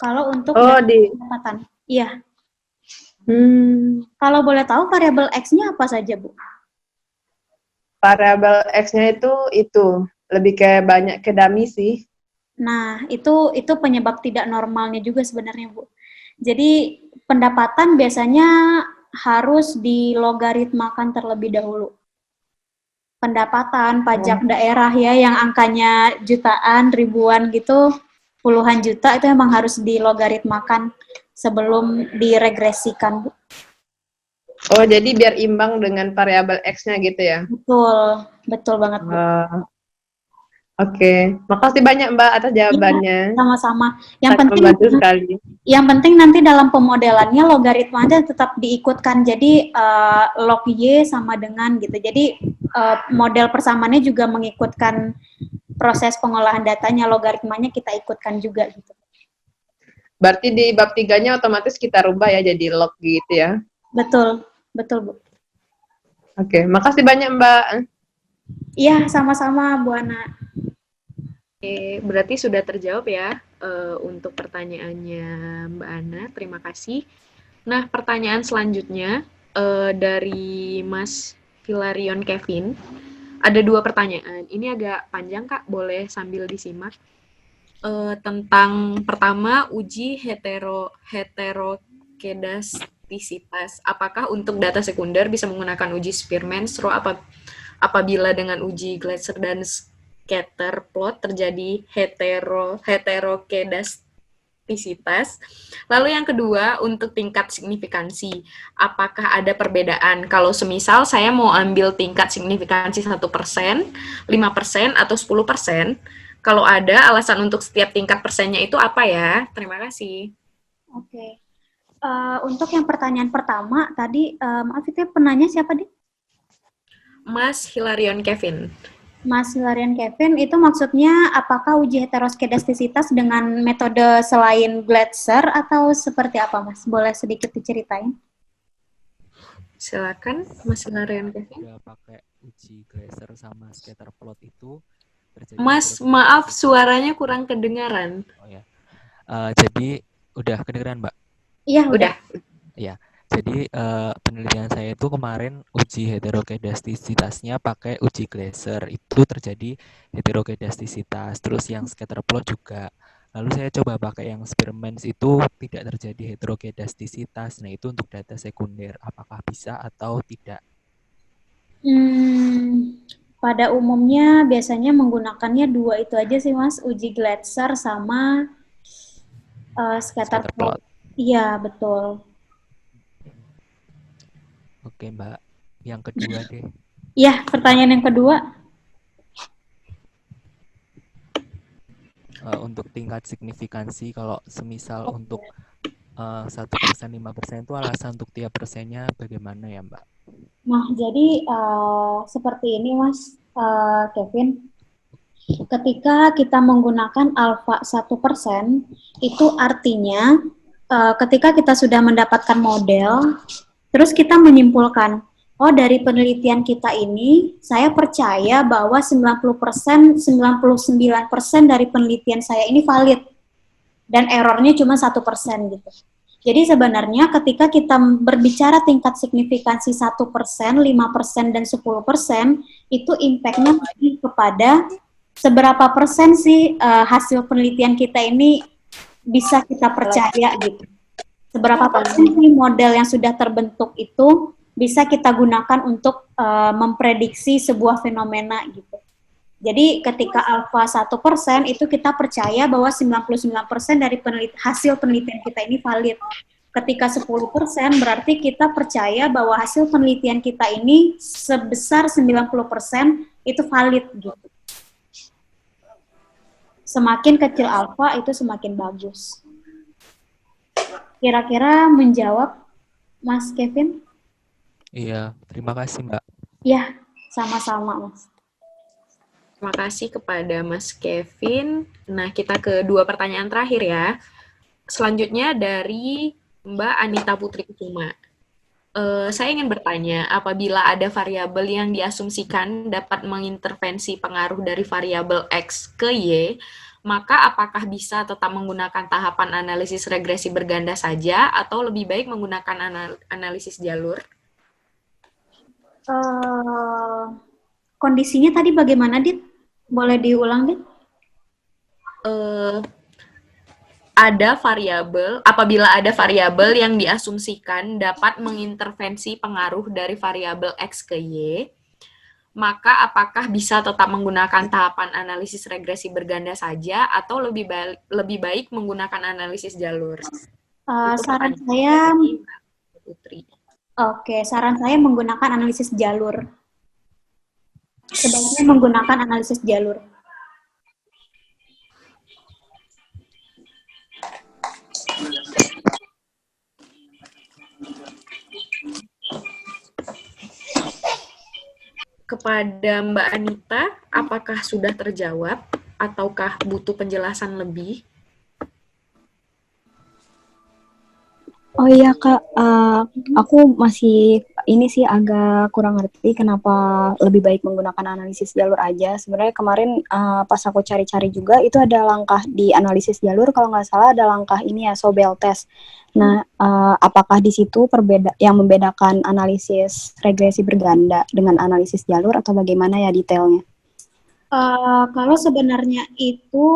Kalau untuk pendapatan, iya. Kalau boleh tahu variabel X-nya apa saja Bu? Variabel X-nya itu lebih kayak banyak ke dummy sih. Nah, itu penyebab tidak normalnya juga sebenarnya Bu. Jadi pendapatan biasanya harus dilogaritmakan terlebih dahulu. Pendapatan, pajak daerah ya, yang angkanya jutaan, ribuan gitu, puluhan juta, itu memang harus dilogaritmakan sebelum diregresikan, Bu. Oh, jadi biar imbang dengan variabel X-nya gitu ya? Betul banget, Bu. Oke, makasih banyak Mbak atas jawabannya. Sama-sama. Yang penting nanti dalam pemodelannya logaritmanya tetap diikutkan. Jadi log Y sama dengan gitu. Jadi model persamaannya juga mengikutkan proses pengolahan datanya, logaritmanya kita ikutkan juga gitu. Berarti di bab 3-nya otomatis kita rubah ya jadi log gitu ya? Betul Bu. Oke, makasih banyak Mbak. Iya, sama-sama Bu Ana. Oke, berarti sudah terjawab ya untuk pertanyaannya Mbak Ana. Terima kasih. Nah, pertanyaan selanjutnya dari Mas Hilarion Kevin. Ada 2 pertanyaan. Ini agak panjang, Kak. Boleh sambil disimak. Tentang pertama, uji heterokedastisitas. Apakah untuk data sekunder bisa menggunakan uji Spearman-Stroh apabila dengan uji Gleiser dan scatter plot terjadi heterokedastisitas. Lalu yang kedua, untuk tingkat signifikansi, apakah ada perbedaan kalau semisal saya mau ambil tingkat signifikansi 1%, 5%, atau 10%? Kalau ada, alasan untuk setiap tingkat persennya itu apa ya? Terima kasih. Oke. Untuk yang pertanyaan pertama tadi, maaf itu penanya siapa, Dit? Mas Hilarion Kevin. Mas Hilarion Kevin, itu maksudnya apakah uji heteroskedastisitas dengan metode selain Glatzer atau seperti apa, Mas? Boleh sedikit diceritain? Silakan, Mas Hilarion Kevin. Udah pakai uji Glatzer sama scatter plot itu terjadi. Mas, maaf suaranya kurang kedengaran. Oh ya. Jadi udah kedengeran, Mbak? Iya, udah. Ya. Jadi penelitian saya itu kemarin uji heterokedastisitasnya pakai uji Glatzer, itu terjadi heterokedastisitas. Terus yang scatter plot juga. Lalu saya coba pakai yang Spearman's itu tidak terjadi heterokedastisitas. Nah itu untuk data sekunder, apakah bisa atau tidak? Pada umumnya biasanya menggunakannya dua itu aja sih, Mas, uji Glatzer sama scatter plot. Iya, betul. Oke, Mbak. Yang kedua deh. Iya, pertanyaan yang kedua. Untuk tingkat signifikansi, kalau semisal untuk 1%, 5% itu alasan untuk tiap persennya bagaimana ya, Mbak? Nah, jadi seperti ini, Mas Kevin. Ketika kita menggunakan alfa 1%, itu artinya ketika kita sudah mendapatkan model, terus kita menyimpulkan, oh dari penelitian kita ini, saya percaya bahwa 90%, 99% dari penelitian saya ini valid. Dan errornya cuma 1% gitu. Jadi sebenarnya ketika kita berbicara tingkat signifikansi 1%, 5%, dan 10%, itu impact-nya lebih kepada seberapa persen sih hasil penelitian kita ini bisa kita percaya gitu. Seberapa persen sih model yang sudah terbentuk itu bisa kita gunakan untuk memprediksi sebuah fenomena gitu. Jadi ketika alfa 1% itu kita percaya bahwa 99% dari hasil penelitian kita ini valid. Ketika 10% berarti kita percaya bahwa hasil penelitian kita ini sebesar 90% itu valid gitu. Semakin kecil alfa itu semakin bagus. Kira-kira menjawab, Mas Kevin? Iya, terima kasih, Mbak. Ya, sama-sama, Mas. Terima kasih kepada Mas Kevin. Nah, kita ke dua pertanyaan terakhir ya. Selanjutnya dari Mbak Anita Putri Kusuma. Saya ingin bertanya, apabila ada variabel yang diasumsikan dapat mengintervensi pengaruh dari variabel X ke Y, maka apakah bisa tetap menggunakan tahapan analisis regresi berganda saja atau lebih baik menggunakan analisis jalur? Kondisinya tadi bagaimana, Dit? Boleh diulang, Dit? Apabila ada variabel yang diasumsikan dapat mengintervensi pengaruh dari variabel X ke Y, maka apakah bisa tetap menggunakan tahapan analisis regresi berganda saja atau lebih baik menggunakan analisis jalur? Saran saya, Putri. Oke, saran saya menggunakan analisis jalur. Sebaiknya menggunakan analisis jalur. Kepada Mbak Anita, apakah sudah terjawab ataukah butuh penjelasan lebih? Oh iya Kak, aku masih ini sih agak kurang ngerti kenapa lebih baik menggunakan analisis jalur aja. Sebenarnya kemarin pas aku cari-cari juga itu ada langkah di analisis jalur, kalau nggak salah ada langkah ini ya, Sobel test. Nah, apakah di situ yang membedakan analisis regresi berganda dengan analisis jalur atau bagaimana ya detailnya? Kalau sebenarnya itu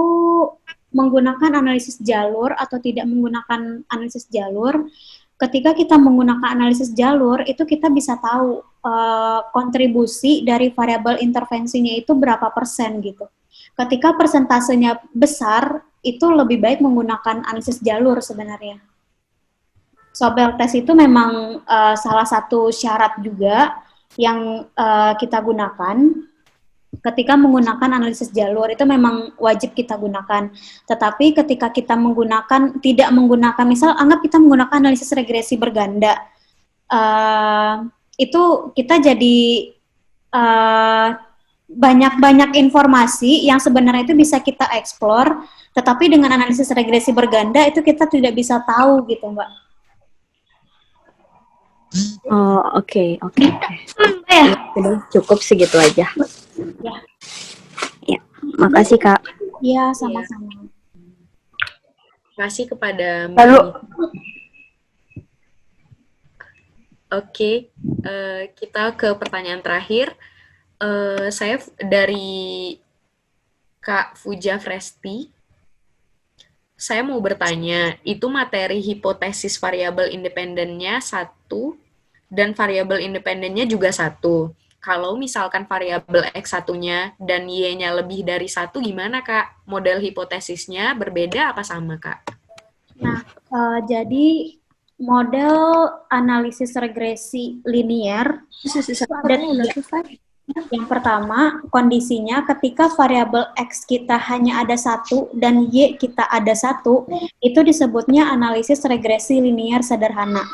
menggunakan analisis jalur atau tidak menggunakan analisis jalur, ketika kita menggunakan analisis jalur, itu kita bisa tahu kontribusi dari variabel intervensinya itu berapa persen gitu. Ketika persentasenya besar, itu lebih baik menggunakan analisis jalur sebenarnya. Sobel test itu memang salah satu syarat juga yang kita gunakan. Ketika menggunakan analisis jalur itu memang wajib kita gunakan. Tetapi ketika kita tidak menggunakan, misal anggap kita menggunakan analisis regresi berganda, itu kita jadi banyak informasi yang sebenarnya itu bisa kita explore, tetapi dengan analisis regresi berganda itu kita tidak bisa tahu gitu, Mbak. Oh, oke. Ya, sudah cukup segitu aja. Ya, makasih Kak. Iya, sama-sama. Terima kasih kepada Mbak. Lalu, Oke, kita ke pertanyaan terakhir. Saya dari Kak Fuja Fresti. Saya mau bertanya, itu materi hipotesis variabel independennya 1 dan variabel independennya juga 1. Kalau misalkan variabel X1-nya dan Y-nya lebih dari 1, gimana, Kak? Model hipotesisnya berbeda apa sama, Kak? Nah, jadi model analisis regresi linear itu ada 3. Yang pertama, kondisinya ketika variabel X kita hanya ada 1 dan Y kita ada 1, itu disebutnya analisis regresi linear sederhana.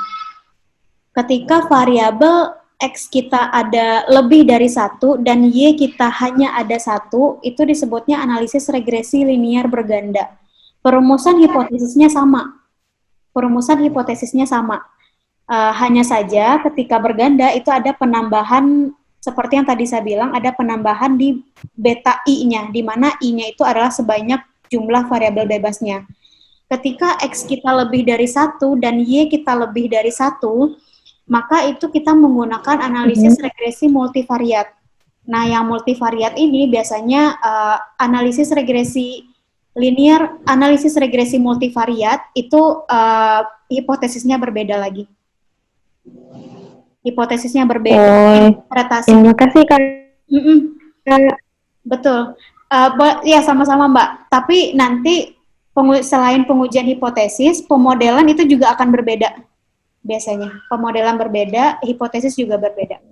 Ketika variabel X kita ada lebih dari 1 dan Y kita hanya ada 1, itu disebutnya analisis regresi linear berganda. Perumusan hipotesisnya sama. Hanya saja ketika berganda itu ada penambahan, seperti yang tadi saya bilang, ada penambahan di beta I-nya, di mana I-nya itu adalah sebanyak jumlah variabel bebasnya. Ketika X kita lebih dari 1 dan Y kita lebih dari 1, maka itu kita menggunakan analisis regresi multivariat. Nah, yang multivariat ini biasanya analisis regresi linear, analisis regresi multivariat itu hipotesisnya berbeda lagi. Hipotesisnya berbeda. Interpretasi. Terima kasih Kak. Betul. Ya, sama-sama Mbak. Tapi nanti selain pengujian hipotesis, pemodelan itu juga akan berbeda. Biasanya. Pemodelan berbeda, hipotesis juga berbeda.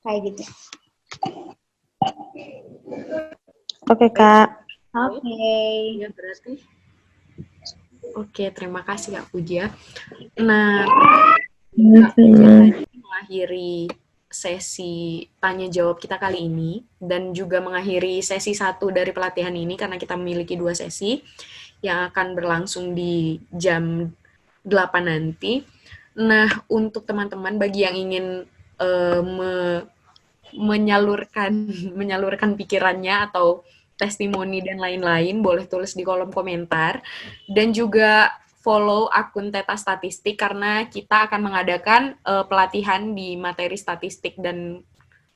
Kayak gitu. Oke Kak. Oke. Ya, berarti. Oke, terima kasih Kak Puja. Nah, Kak Puja tadi mengakhiri sesi tanya jawab kita kali ini dan juga mengakhiri sesi 1 dari pelatihan ini karena kita memiliki 2 sesi yang akan berlangsung di jam 8 nanti. Nah, untuk teman-teman bagi yang ingin menyalurkan pikirannya atau testimoni dan lain-lain, boleh tulis di kolom komentar. Dan juga follow akun Teta Statistik karena kita akan mengadakan pelatihan di materi statistik dan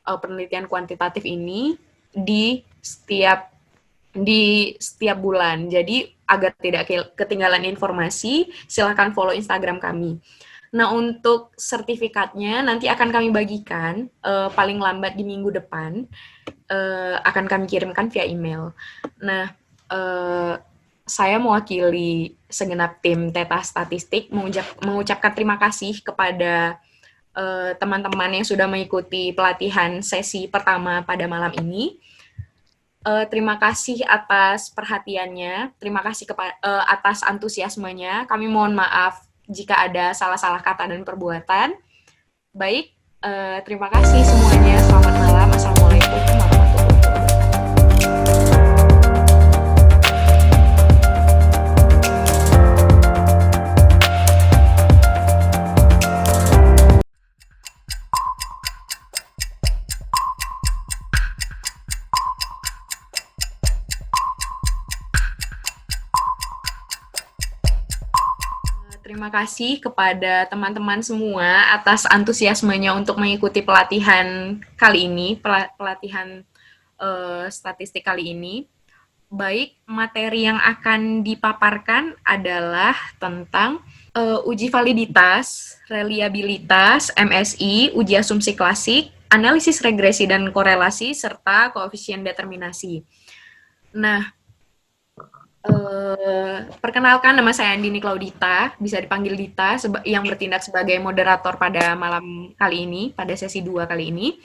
penelitian kuantitatif ini di setiap bulan. Jadi agar tidak ketinggalan informasi, silakan follow Instagram kami. Nah, untuk sertifikatnya nanti akan kami bagikan paling lambat di minggu depan, akan kami kirimkan via email. Nah, saya mewakili segenap tim Teta Statistik mengucapkan terima kasih kepada teman-teman yang sudah mengikuti pelatihan sesi pertama pada malam ini. Terima kasih atas perhatiannya, terima kasih atas antusiasmenya. Kami mohon maaf jika ada salah-salah kata dan perbuatan. Baik, terima kasih semuanya. Selamat malam. Assalamualaikum warahmatullahi wabarakatuh. Terima kasih kepada teman-teman semua atas antusiasmenya untuk mengikuti pelatihan kali ini, pelatihan statistik kali ini. Baik, materi yang akan dipaparkan adalah tentang uji validitas, reliabilitas, MSI, uji asumsi klasik, analisis regresi dan korelasi, serta koefisien determinasi. Nah, perkenalkan, nama saya Andini Claudita, bisa dipanggil Dita, yang bertindak sebagai moderator pada malam kali ini, pada sesi 2 kali ini.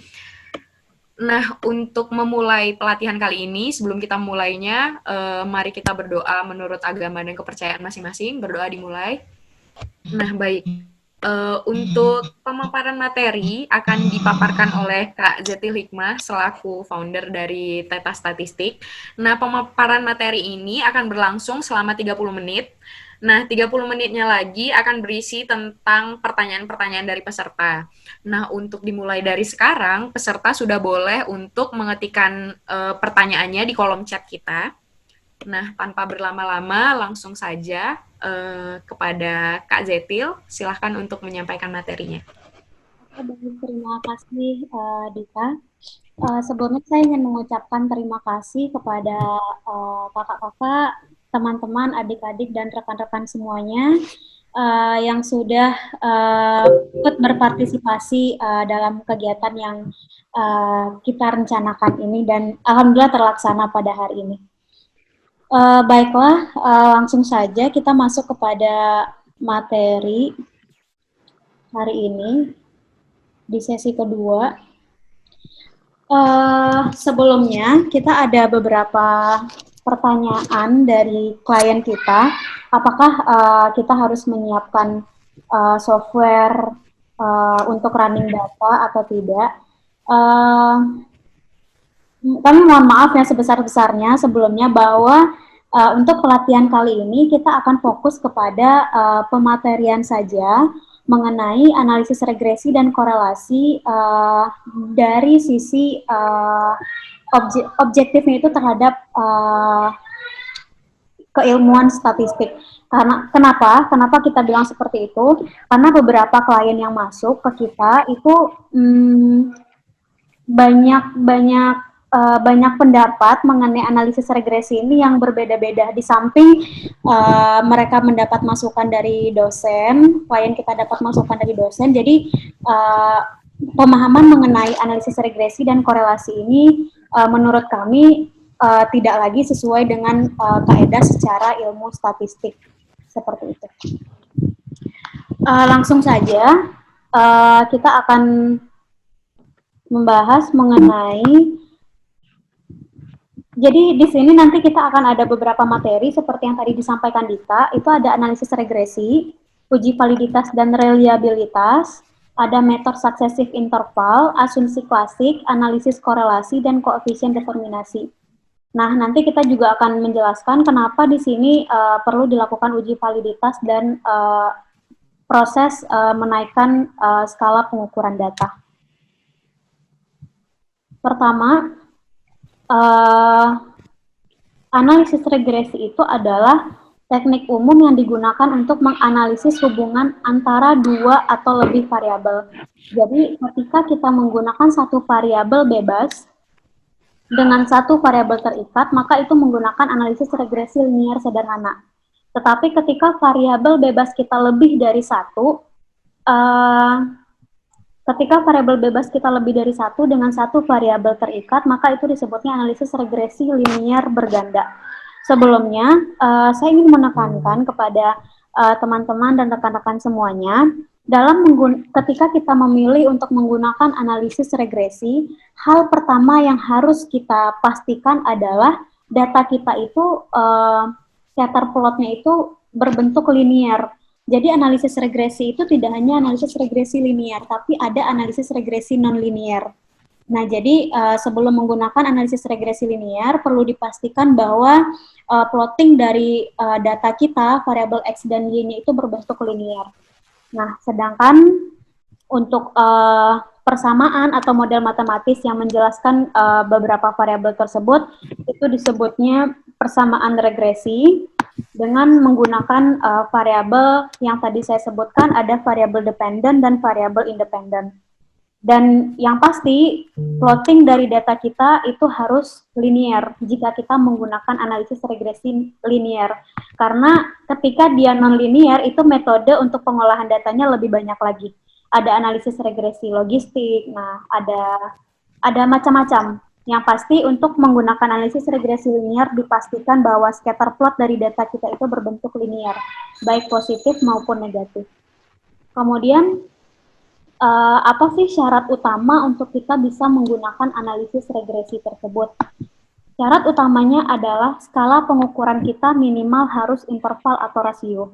Nah, untuk memulai pelatihan kali ini, sebelum kita mulainya, mari kita berdoa menurut agama dan kepercayaan masing-masing. Berdoa dimulai. Nah, baik. Untuk pemaparan materi akan dipaparkan oleh Kak Zetil Hikmah selaku founder dari Teta Statistik. Nah, pemaparan materi ini akan berlangsung selama 30 menit. Nah, 30 menitnya lagi akan berisi tentang pertanyaan-pertanyaan dari peserta. Nah, untuk dimulai dari sekarang, peserta sudah boleh untuk mengetikkan pertanyaannya di kolom chat kita. Nah, tanpa berlama-lama, langsung saja kepada Kak Zetil, silahkan untuk menyampaikan materinya. Baik, terima kasih Dita. Sebelumnya saya ingin mengucapkan terima kasih kepada kakak-kakak, teman-teman, adik-adik, dan rekan-rekan semuanya yang sudah ikut berpartisipasi dalam kegiatan yang kita rencanakan ini dan alhamdulillah terlaksana pada hari ini. Baiklah, langsung saja kita masuk kepada materi hari ini di sesi kedua. Sebelumnya kita ada beberapa pertanyaan dari klien kita. Apakah kita harus menyiapkan software untuk running data atau tidak? Kami mohon maaf yang sebesar-besarnya sebelumnya bahwa untuk pelatihan kali ini kita akan fokus kepada pematerian saja mengenai analisis regresi dan korelasi dari sisi objektifnya itu terhadap keilmuan statistik. Kenapa kita bilang seperti itu? Karena beberapa klien yang masuk ke kita itu banyak pendapat mengenai analisis regresi ini yang berbeda-beda. Di samping mereka mendapat masukan dari dosen, klien kita dapat masukan dari dosen, jadi pemahaman mengenai analisis regresi dan korelasi ini menurut kami tidak lagi sesuai dengan kaidah secara ilmu statistik. Seperti itu. Langsung saja kita akan membahas mengenai. Jadi di sini nanti kita akan ada beberapa materi seperti yang tadi disampaikan Dita, itu ada analisis regresi, uji validitas dan reliabilitas, ada metode successive interval, asumsi klasik, analisis korelasi, dan koefisien determinasi. Nah, nanti kita juga akan menjelaskan kenapa di sini perlu dilakukan uji validitas dan proses menaikkan skala pengukuran data. Pertama, analisis regresi itu adalah teknik umum yang digunakan untuk menganalisis hubungan antara dua atau lebih variabel. Jadi, ketika kita menggunakan satu variabel bebas dengan satu variabel terikat, maka itu menggunakan analisis regresi linier sederhana. Tetapi ketika variabel bebas kita lebih dari satu, ketika variabel bebas kita lebih dari satu dengan satu variabel terikat, maka itu disebutnya analisis regresi linier berganda. Sebelumnya, saya ingin menekankan kepada teman-teman dan rekan-rekan semuanya, ketika kita memilih untuk menggunakan analisis regresi, hal pertama yang harus kita pastikan adalah data kita itu, scatter plotnya itu berbentuk linier. Jadi analisis regresi itu tidak hanya analisis regresi linier, tapi ada analisis regresi non-linier. Nah, jadi sebelum menggunakan analisis regresi linier, perlu dipastikan bahwa plotting dari data kita, variabel X dan Y-nya itu berbentuk linier. Nah, sedangkan untuk persamaan atau model matematis yang menjelaskan beberapa variabel tersebut, itu disebutnya persamaan regresi, dengan menggunakan variabel yang tadi saya sebutkan, ada variabel dependent dan variabel independent. Dan yang pasti, plotting dari data kita itu harus linear jika kita menggunakan analisis regresi linear. Karena ketika dia non-linear, itu metode untuk pengolahan datanya lebih banyak lagi. Ada analisis regresi logistik, nah ada macam-macam. Yang pasti untuk menggunakan analisis regresi linear dipastikan bahwa scatter plot dari data kita itu berbentuk linear, baik positif maupun negatif. Kemudian apa sih syarat utama untuk kita bisa menggunakan analisis regresi tersebut? Syarat utamanya adalah skala pengukuran kita minimal harus interval atau rasio.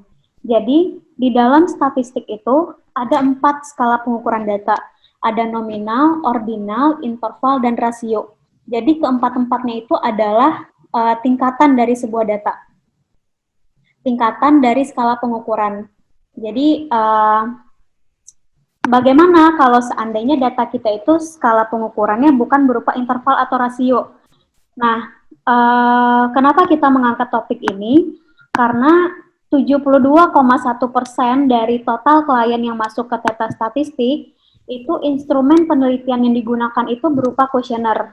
Jadi, di dalam statistik itu ada 4 skala pengukuran data. Ada nominal, ordinal, interval, dan rasio. Jadi, keempat-empatnya itu adalah tingkatan dari sebuah data. Tingkatan dari skala pengukuran. Jadi, bagaimana kalau seandainya data kita itu skala pengukurannya bukan berupa interval atau rasio? Nah, kenapa kita mengangkat topik ini? Karena 72,1% dari total klien yang masuk ke Teta Statistik, itu instrumen penelitian yang digunakan itu berupa kuesioner,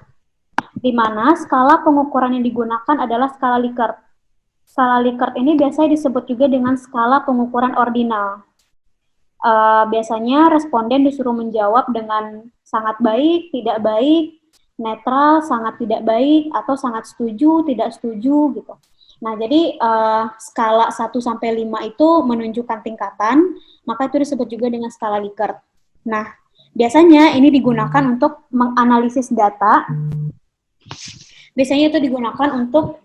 di mana skala pengukuran yang digunakan adalah skala Likert. Skala Likert ini biasanya disebut juga dengan skala pengukuran ordinal. Biasanya responden disuruh menjawab dengan sangat baik, tidak baik, netral, sangat tidak baik, atau sangat setuju, tidak setuju, gitu. Nah, jadi skala 1-5 itu menunjukkan tingkatan, maka itu disebut juga dengan skala Likert. Nah, biasanya ini digunakan untuk menganalisis data. Biasanya itu digunakan untuk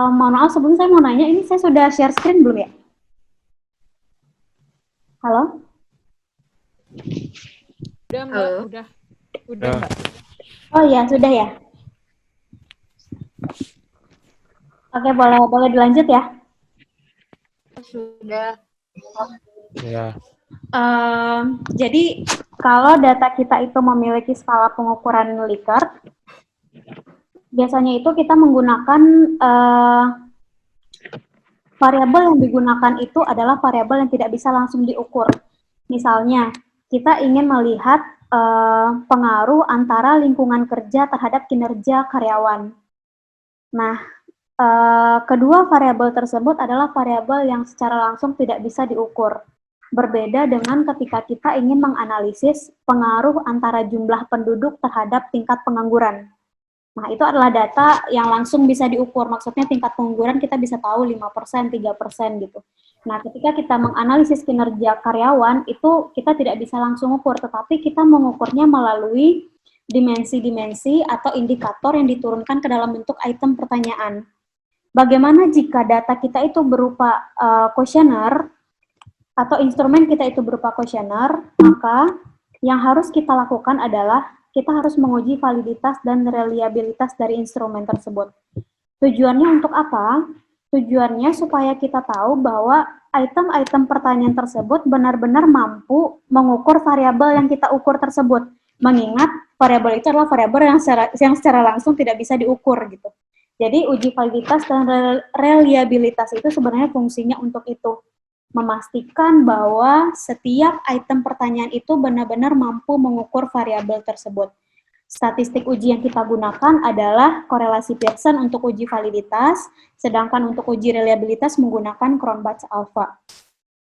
mohon maaf, sebelum saya mau nanya, ini saya sudah share screen belum ya? Halo? Udah, Mbak. Udah, Mbak. Oh iya, sudah ya? Oke, boleh dilanjut ya? Sudah. Ya. Jadi, kalau data kita itu memiliki skala pengukuran Likert, biasanya itu kita menggunakan variabel yang digunakan itu adalah variabel yang tidak bisa langsung diukur. Misalnya, kita ingin melihat pengaruh antara lingkungan kerja terhadap kinerja karyawan. Nah, kedua variabel tersebut adalah variabel yang secara langsung tidak bisa diukur. Berbeda dengan ketika kita ingin menganalisis pengaruh antara jumlah penduduk terhadap tingkat pengangguran. Nah, itu adalah data yang langsung bisa diukur. Maksudnya tingkat pengangguran kita bisa tahu 5%, 3% gitu. Nah, ketika kita menganalisis kinerja karyawan, itu kita tidak bisa langsung ukur, tetapi kita mengukurnya melalui dimensi-dimensi atau indikator yang diturunkan ke dalam bentuk item pertanyaan. Bagaimana jika data kita itu berupa kuesioner, atau instrumen kita itu berupa kuesioner, maka yang harus kita lakukan adalah kita harus menguji validitas dan reliabilitas dari instrumen tersebut. Tujuannya untuk apa? Tujuannya supaya kita tahu bahwa item-item pertanyaan tersebut benar-benar mampu mengukur variabel yang kita ukur tersebut. Mengingat variabel itu adalah variabel yang secara langsung tidak bisa diukur gitu. Jadi uji validitas dan reliabilitas itu sebenarnya fungsinya untuk itu. Memastikan bahwa setiap item pertanyaan itu benar-benar mampu mengukur variabel tersebut. Statistik uji yang kita gunakan adalah korelasi Pearson untuk uji validitas, sedangkan untuk uji reliabilitas menggunakan Cronbach alpha.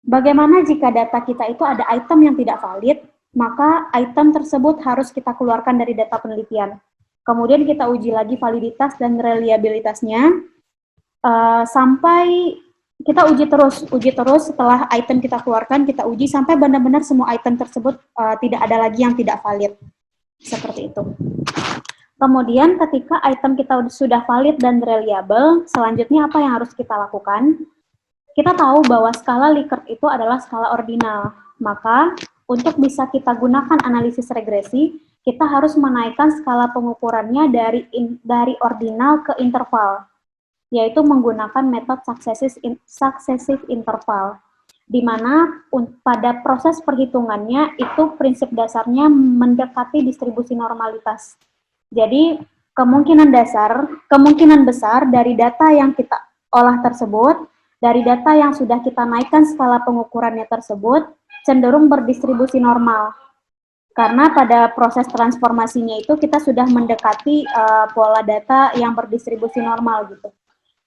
Bagaimana jika data kita itu ada item yang tidak valid, maka item tersebut harus kita keluarkan dari data penelitian. Kemudian kita uji lagi validitas dan reliabilitasnya, sampai kita uji terus setelah item kita keluarkan, kita uji sampai benar-benar semua item tersebut tidak ada lagi yang tidak valid. Seperti itu. Kemudian ketika item kita sudah valid dan reliable, selanjutnya apa yang harus kita lakukan? Kita tahu bahwa skala Likert itu adalah skala ordinal. Maka untuk bisa kita gunakan analisis regresi, kita harus menaikkan skala pengukurannya dari ordinal ke interval, yaitu menggunakan metode successive interval, di mana pada proses perhitungannya itu prinsip dasarnya mendekati distribusi normalitas. Jadi kemungkinan besar dari data yang kita olah tersebut, dari data yang sudah kita naikkan skala pengukurannya tersebut, cenderung berdistribusi normal. Karena pada proses transformasinya itu kita sudah mendekati pola data yang berdistribusi normal gitu.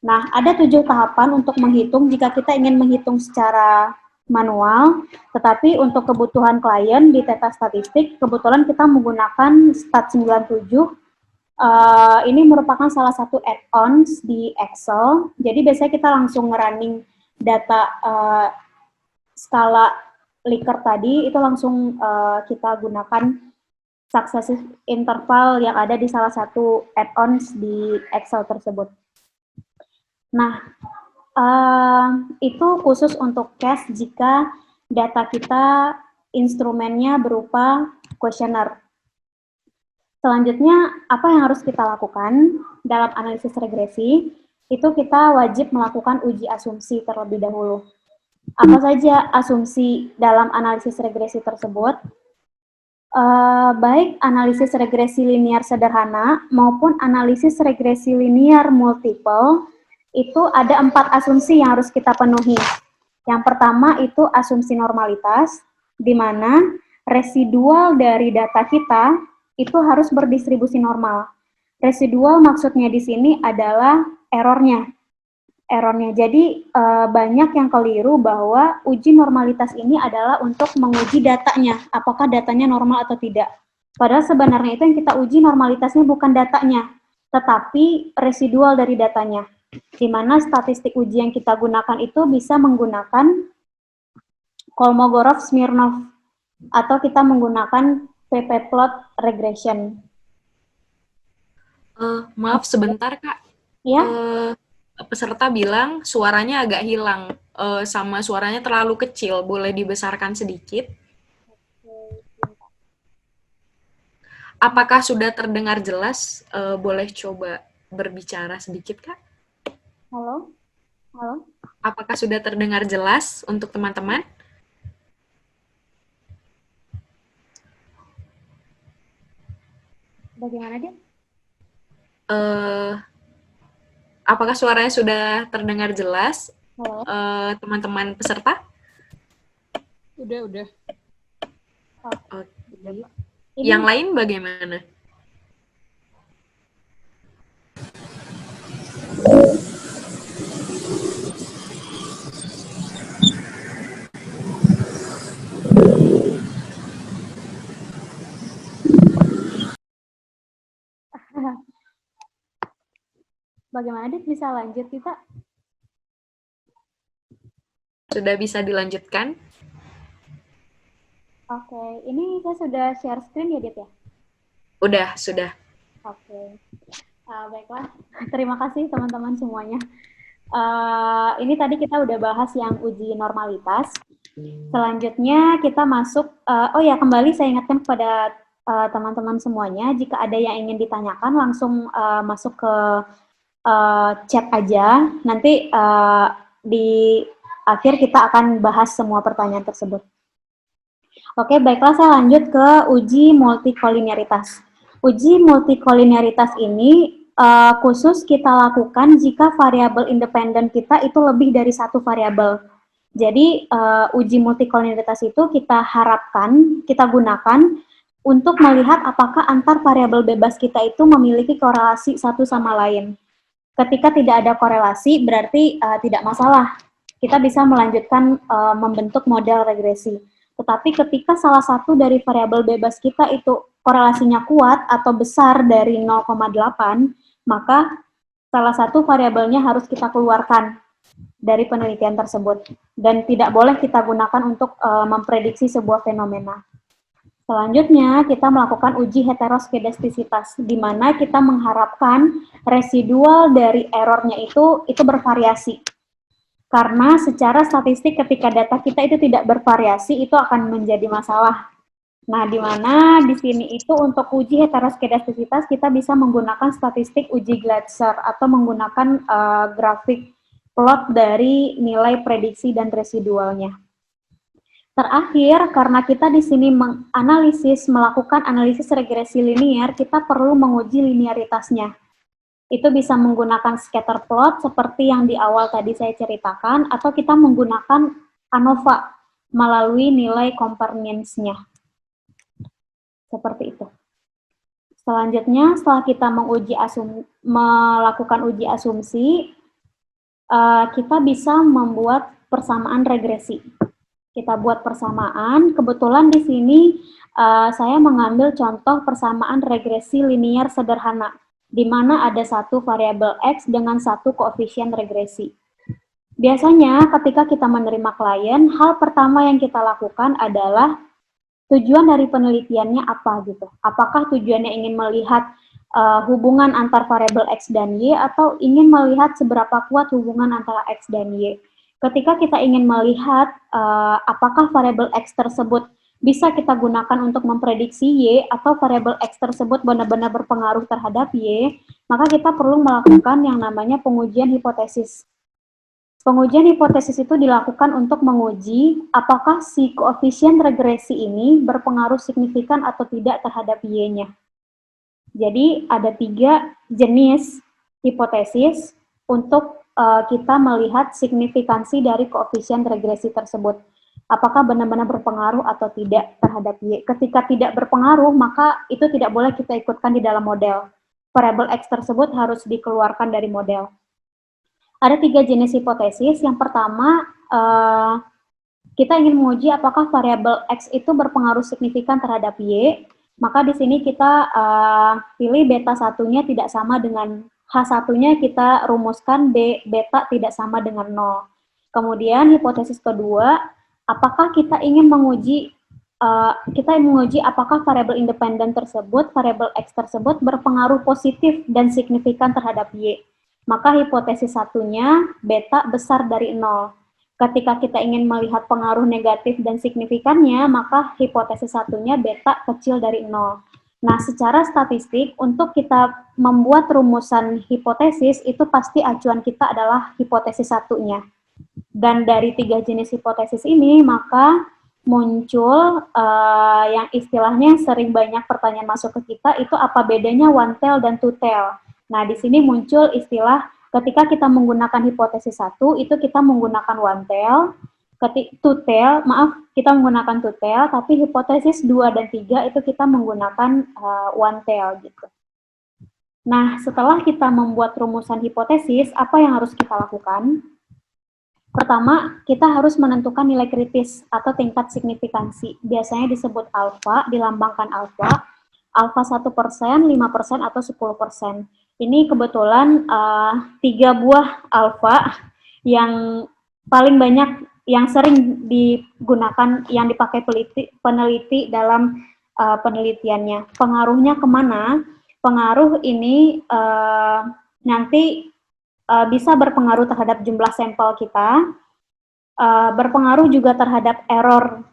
Nah, ada 7 tahapan untuk menghitung jika kita ingin menghitung secara manual, tetapi untuk kebutuhan klien di Teta Statistik, kebetulan kita menggunakan Stat 97 ini merupakan salah satu add-ons di Excel. Jadi biasanya kita langsung nge-running data skala Likert tadi, itu langsung kita gunakan successive interval yang ada di salah satu add-ons di Excel tersebut. Nah, itu khusus untuk case jika data kita instrumennya berupa kuesioner. Selanjutnya, apa yang harus kita lakukan dalam analisis regresi? Itu kita wajib melakukan uji asumsi terlebih dahulu. Apa saja asumsi dalam analisis regresi tersebut? Baik analisis regresi linear sederhana maupun analisis regresi linear multiple, itu ada 4 asumsi yang harus kita penuhi. Yang pertama itu asumsi normalitas, di mana residual dari data kita itu harus berdistribusi normal. Residual maksudnya di sini adalah errornya. Jadi banyak yang keliru bahwa uji normalitas ini adalah untuk menguji datanya, apakah datanya normal atau tidak. Padahal sebenarnya itu yang kita uji normalitasnya bukan datanya, tetapi residual dari datanya. Di mana statistik uji yang kita gunakan itu bisa menggunakan Kolmogorov-Smirnov, atau kita menggunakan ppplot regression. Maaf sebentar Kak. Ya. Peserta bilang suaranya agak hilang, sama suaranya terlalu kecil. Boleh dibesarkan sedikit? Apakah sudah terdengar jelas? Boleh coba berbicara sedikit Kak? Halo? Halo? Apakah sudah terdengar jelas untuk teman-teman? Bagaimana dia? Apakah suaranya sudah terdengar jelas, teman-teman peserta? Udah. Oh, Yang lain bagaimana? Bagaimana dia bisa lanjut kita? Sudah bisa dilanjutkan? Oke, ini saya sudah share screen ya, Dit ya? Sudah. Oke, baiklah. Terima kasih teman-teman semuanya. Ini tadi kita udah bahas yang uji normalitas. Selanjutnya kita masuk, kembali saya ingatkan kepada teman-teman semuanya, jika ada yang ingin ditanyakan langsung masuk ke chat aja. Nanti di akhir kita akan bahas semua pertanyaan tersebut. Oke, baiklah saya lanjut ke uji multikolinearitas. Uji multikolinearitas ini khusus kita lakukan jika variabel independen kita itu lebih dari satu variabel. Jadi uji multikolinearitas itu kita harapkan, kita gunakan untuk melihat apakah antar variabel bebas kita itu memiliki korelasi satu sama lain. Ketika tidak ada korelasi, berarti tidak masalah. Kita bisa melanjutkan membentuk model regresi. Tetapi ketika salah satu dari variabel bebas kita itu korelasinya kuat atau besar dari 0,8, maka salah satu variabelnya harus kita keluarkan dari penelitian tersebut. Dan tidak boleh kita gunakan untuk memprediksi sebuah fenomena. Selanjutnya, kita melakukan uji heteroskedastisitas, di mana kita mengharapkan residual dari errornya itu bervariasi. Karena secara statistik ketika data kita itu tidak bervariasi, itu akan menjadi masalah. Nah, di mana di sini itu untuk uji heteroskedastisitas kita bisa menggunakan statistik uji Glatzer atau menggunakan grafik plot dari nilai prediksi dan residualnya. Terakhir, karena kita di sini melakukan analisis regresi linear, kita perlu menguji linearitasnya. Itu bisa menggunakan scatter plot seperti yang di awal tadi saya ceritakan, atau kita menggunakan ANOVA melalui nilai convergence-nya. Seperti itu. Selanjutnya, setelah kita melakukan uji asumsi, kita bisa membuat persamaan regresi. Kita buat persamaan, kebetulan di sini saya mengambil contoh persamaan regresi linear sederhana. di mana ada satu variabel X dengan satu koefisien regresi. Biasanya ketika kita menerima klien, hal pertama yang kita lakukan adalah tujuan dari penelitiannya apa gitu. Apakah tujuannya ingin melihat hubungan antar variabel X dan Y atau ingin melihat seberapa kuat hubungan antara X dan Y. Ketika kita ingin melihat apakah variabel X tersebut bisa kita gunakan untuk memprediksi Y atau variabel X tersebut benar-benar berpengaruh terhadap Y, maka kita perlu melakukan yang namanya pengujian hipotesis. Pengujian hipotesis itu dilakukan untuk menguji apakah si koefisien regresi ini berpengaruh signifikan atau tidak terhadap Y-nya. Jadi ada 3 jenis hipotesis untuk kita melihat signifikansi dari koefisien regresi tersebut. Apakah benar-benar berpengaruh atau tidak terhadap Y. Ketika tidak berpengaruh, maka itu tidak boleh kita ikutkan di dalam model. Variabel X tersebut harus dikeluarkan dari model. Ada 3 jenis hipotesis. Yang pertama, kita ingin menguji apakah variabel X itu berpengaruh signifikan terhadap Y. Maka di sini kita pilih beta satunya tidak sama dengan H1-nya, kita rumuskan beta tidak sama dengan 0. Kemudian hipotesis kedua, apakah kita ingin menguji apakah variabel independen tersebut, variabel X tersebut berpengaruh positif dan signifikan terhadap Y. Maka hipotesis satunya beta besar dari 0. Ketika kita ingin melihat pengaruh negatif dan signifikannya, maka hipotesis satunya beta kecil dari 0. Nah, secara statistik, untuk kita membuat rumusan hipotesis, itu pasti acuan kita adalah hipotesis satunya. Dan dari 3 jenis hipotesis ini, maka muncul yang istilahnya sering banyak pertanyaan masuk ke kita, itu apa bedanya one tail dan two tail. Nah, di sini muncul istilah ketika kita menggunakan hipotesis 1, itu kita menggunakan one tail, kita menggunakan two tail, tapi hipotesis 2 dan 3 itu kita menggunakan one tail gitu. Nah, setelah kita membuat rumusan hipotesis, apa yang harus kita lakukan? Pertama, kita harus menentukan nilai kritis atau tingkat signifikansi. Biasanya disebut alfa, dilambangkan alfa 1%, 5%, atau 10%. Ini kebetulan 3 buah alfa yang paling banyak, yang sering digunakan, yang dipakai peneliti dalam penelitiannya. Pengaruhnya kemana? Pengaruh ini nanti bisa berpengaruh terhadap jumlah sampel kita, berpengaruh juga terhadap error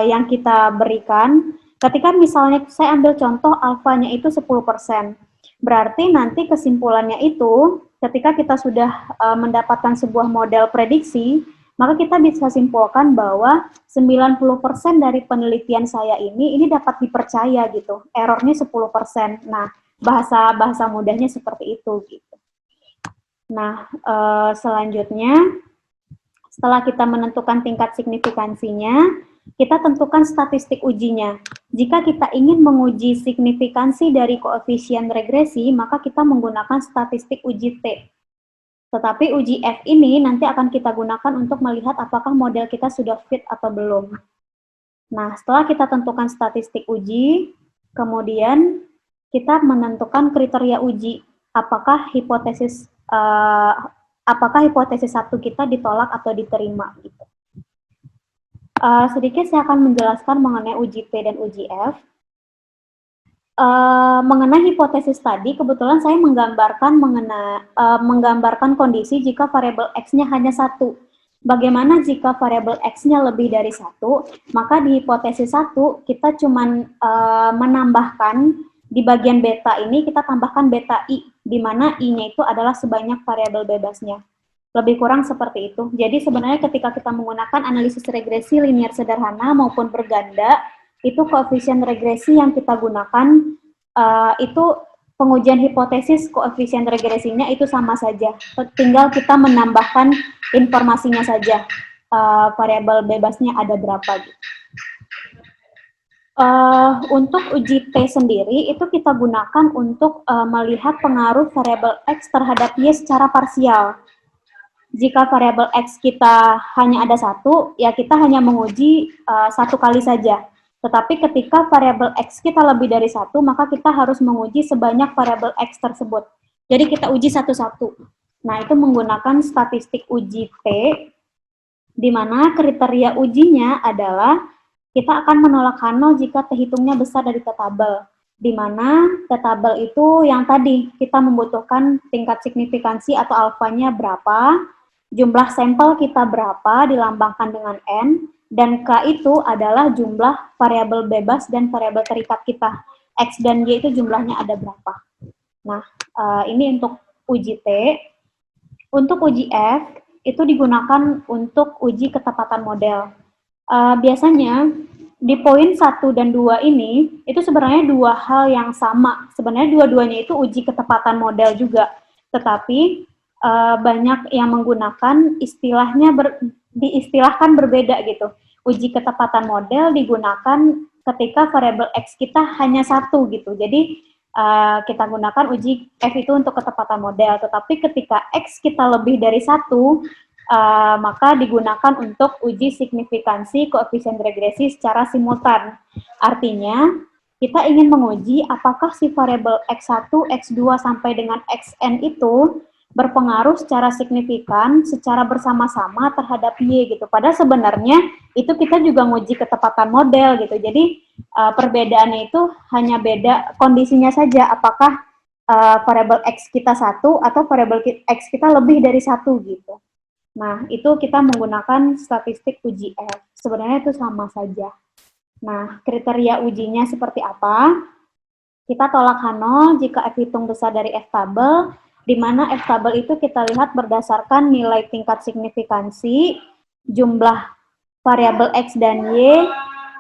yang kita berikan. Ketika misalnya saya ambil contoh alfanya itu 10%, berarti nanti kesimpulannya itu ketika kita sudah mendapatkan sebuah model prediksi, maka kita bisa simpulkan bahwa 90% dari penelitian saya ini dapat dipercaya gitu. Errornya 10%. Nah, bahasa mudahnya seperti itu gitu. Nah, selanjutnya setelah kita menentukan tingkat signifikansinya, kita tentukan statistik ujinya. Jika kita ingin menguji signifikansi dari koefisien regresi, maka kita menggunakan statistik uji T. Tetapi uji F ini nanti akan kita gunakan untuk melihat apakah model kita sudah fit atau belum. Nah, setelah kita tentukan statistik uji, kemudian kita menentukan kriteria uji. Apakah hipotesis 1 kita ditolak atau diterima gitu. Sedikit saya akan menjelaskan mengenai uji P dan uji F. Mengenai hipotesis tadi, kebetulan saya menggambarkan kondisi jika variabel X-nya hanya 1. Bagaimana jika variabel X-nya lebih dari 1, maka di hipotesis 1 kita cuma menambahkan di bagian beta ini, kita tambahkan beta I, di mana I-nya itu adalah sebanyak variabel bebasnya. Lebih kurang seperti itu. Jadi sebenarnya ketika kita menggunakan analisis regresi linear sederhana maupun berganda, itu koefisien regresi yang kita gunakan, itu pengujian hipotesis koefisien regresinya itu sama saja. Tinggal kita menambahkan informasinya saja, variabel bebasnya ada berapa gitu. Untuk uji T sendiri, itu kita gunakan untuk melihat pengaruh variabel X terhadap Y secara parsial. Jika variabel X kita hanya ada 1, ya kita hanya menguji 1 kali saja. Tetapi ketika variabel X kita lebih dari 1, maka kita harus menguji sebanyak variabel X tersebut. Jadi kita uji satu-satu. Nah, itu menggunakan statistik uji T, di mana kriteria ujinya adalah kita akan menolak H0 jika T hitungnya besar dari T tabel. Di mana T tabel itu yang tadi kita membutuhkan tingkat signifikansi atau alfanya berapa, jumlah sampel kita berapa dilambangkan dengan N, dan K itu adalah jumlah variabel bebas dan variabel terikat kita. X dan Y itu jumlahnya ada berapa. Nah, ini untuk uji T. Untuk uji F, itu digunakan untuk uji ketepatan model. Biasanya, di poin 1 dan 2 ini, itu sebenarnya dua hal yang sama. Sebenarnya dua-duanya itu uji ketepatan model juga. Tetapi, banyak yang menggunakan diistilahkan berbeda gitu. Uji ketepatan model digunakan ketika variabel X kita hanya satu gitu. Jadi, kita gunakan uji F itu untuk ketepatan model. Tetapi ketika X kita lebih dari 1, maka digunakan untuk uji signifikansi koefisien regresi secara simultan. Artinya, kita ingin menguji apakah si variabel X1, X2, sampai dengan Xn itu berpengaruh secara signifikan, secara bersama-sama terhadap Y gitu. Padahal sebenarnya itu kita juga nguji ketepatan model gitu. Jadi perbedaannya itu hanya beda kondisinya saja, apakah variabel X kita 1 atau variabel X kita lebih dari 1 gitu. Nah, itu kita menggunakan statistik uji F. Sebenarnya itu sama saja. Nah, kriteria ujinya seperti apa? Kita tolak H0 jika F hitung besar dari F tabel, di mana F tabel itu kita lihat berdasarkan nilai tingkat signifikansi, jumlah variabel X dan Y,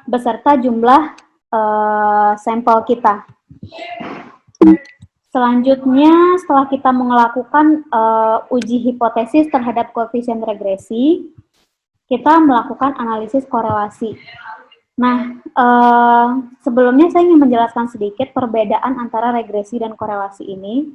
beserta jumlah sampel kita. Selanjutnya, setelah kita melakukan uji hipotesis terhadap koefisien regresi, kita melakukan analisis korelasi. Nah, sebelumnya saya ingin menjelaskan sedikit perbedaan antara regresi dan korelasi ini.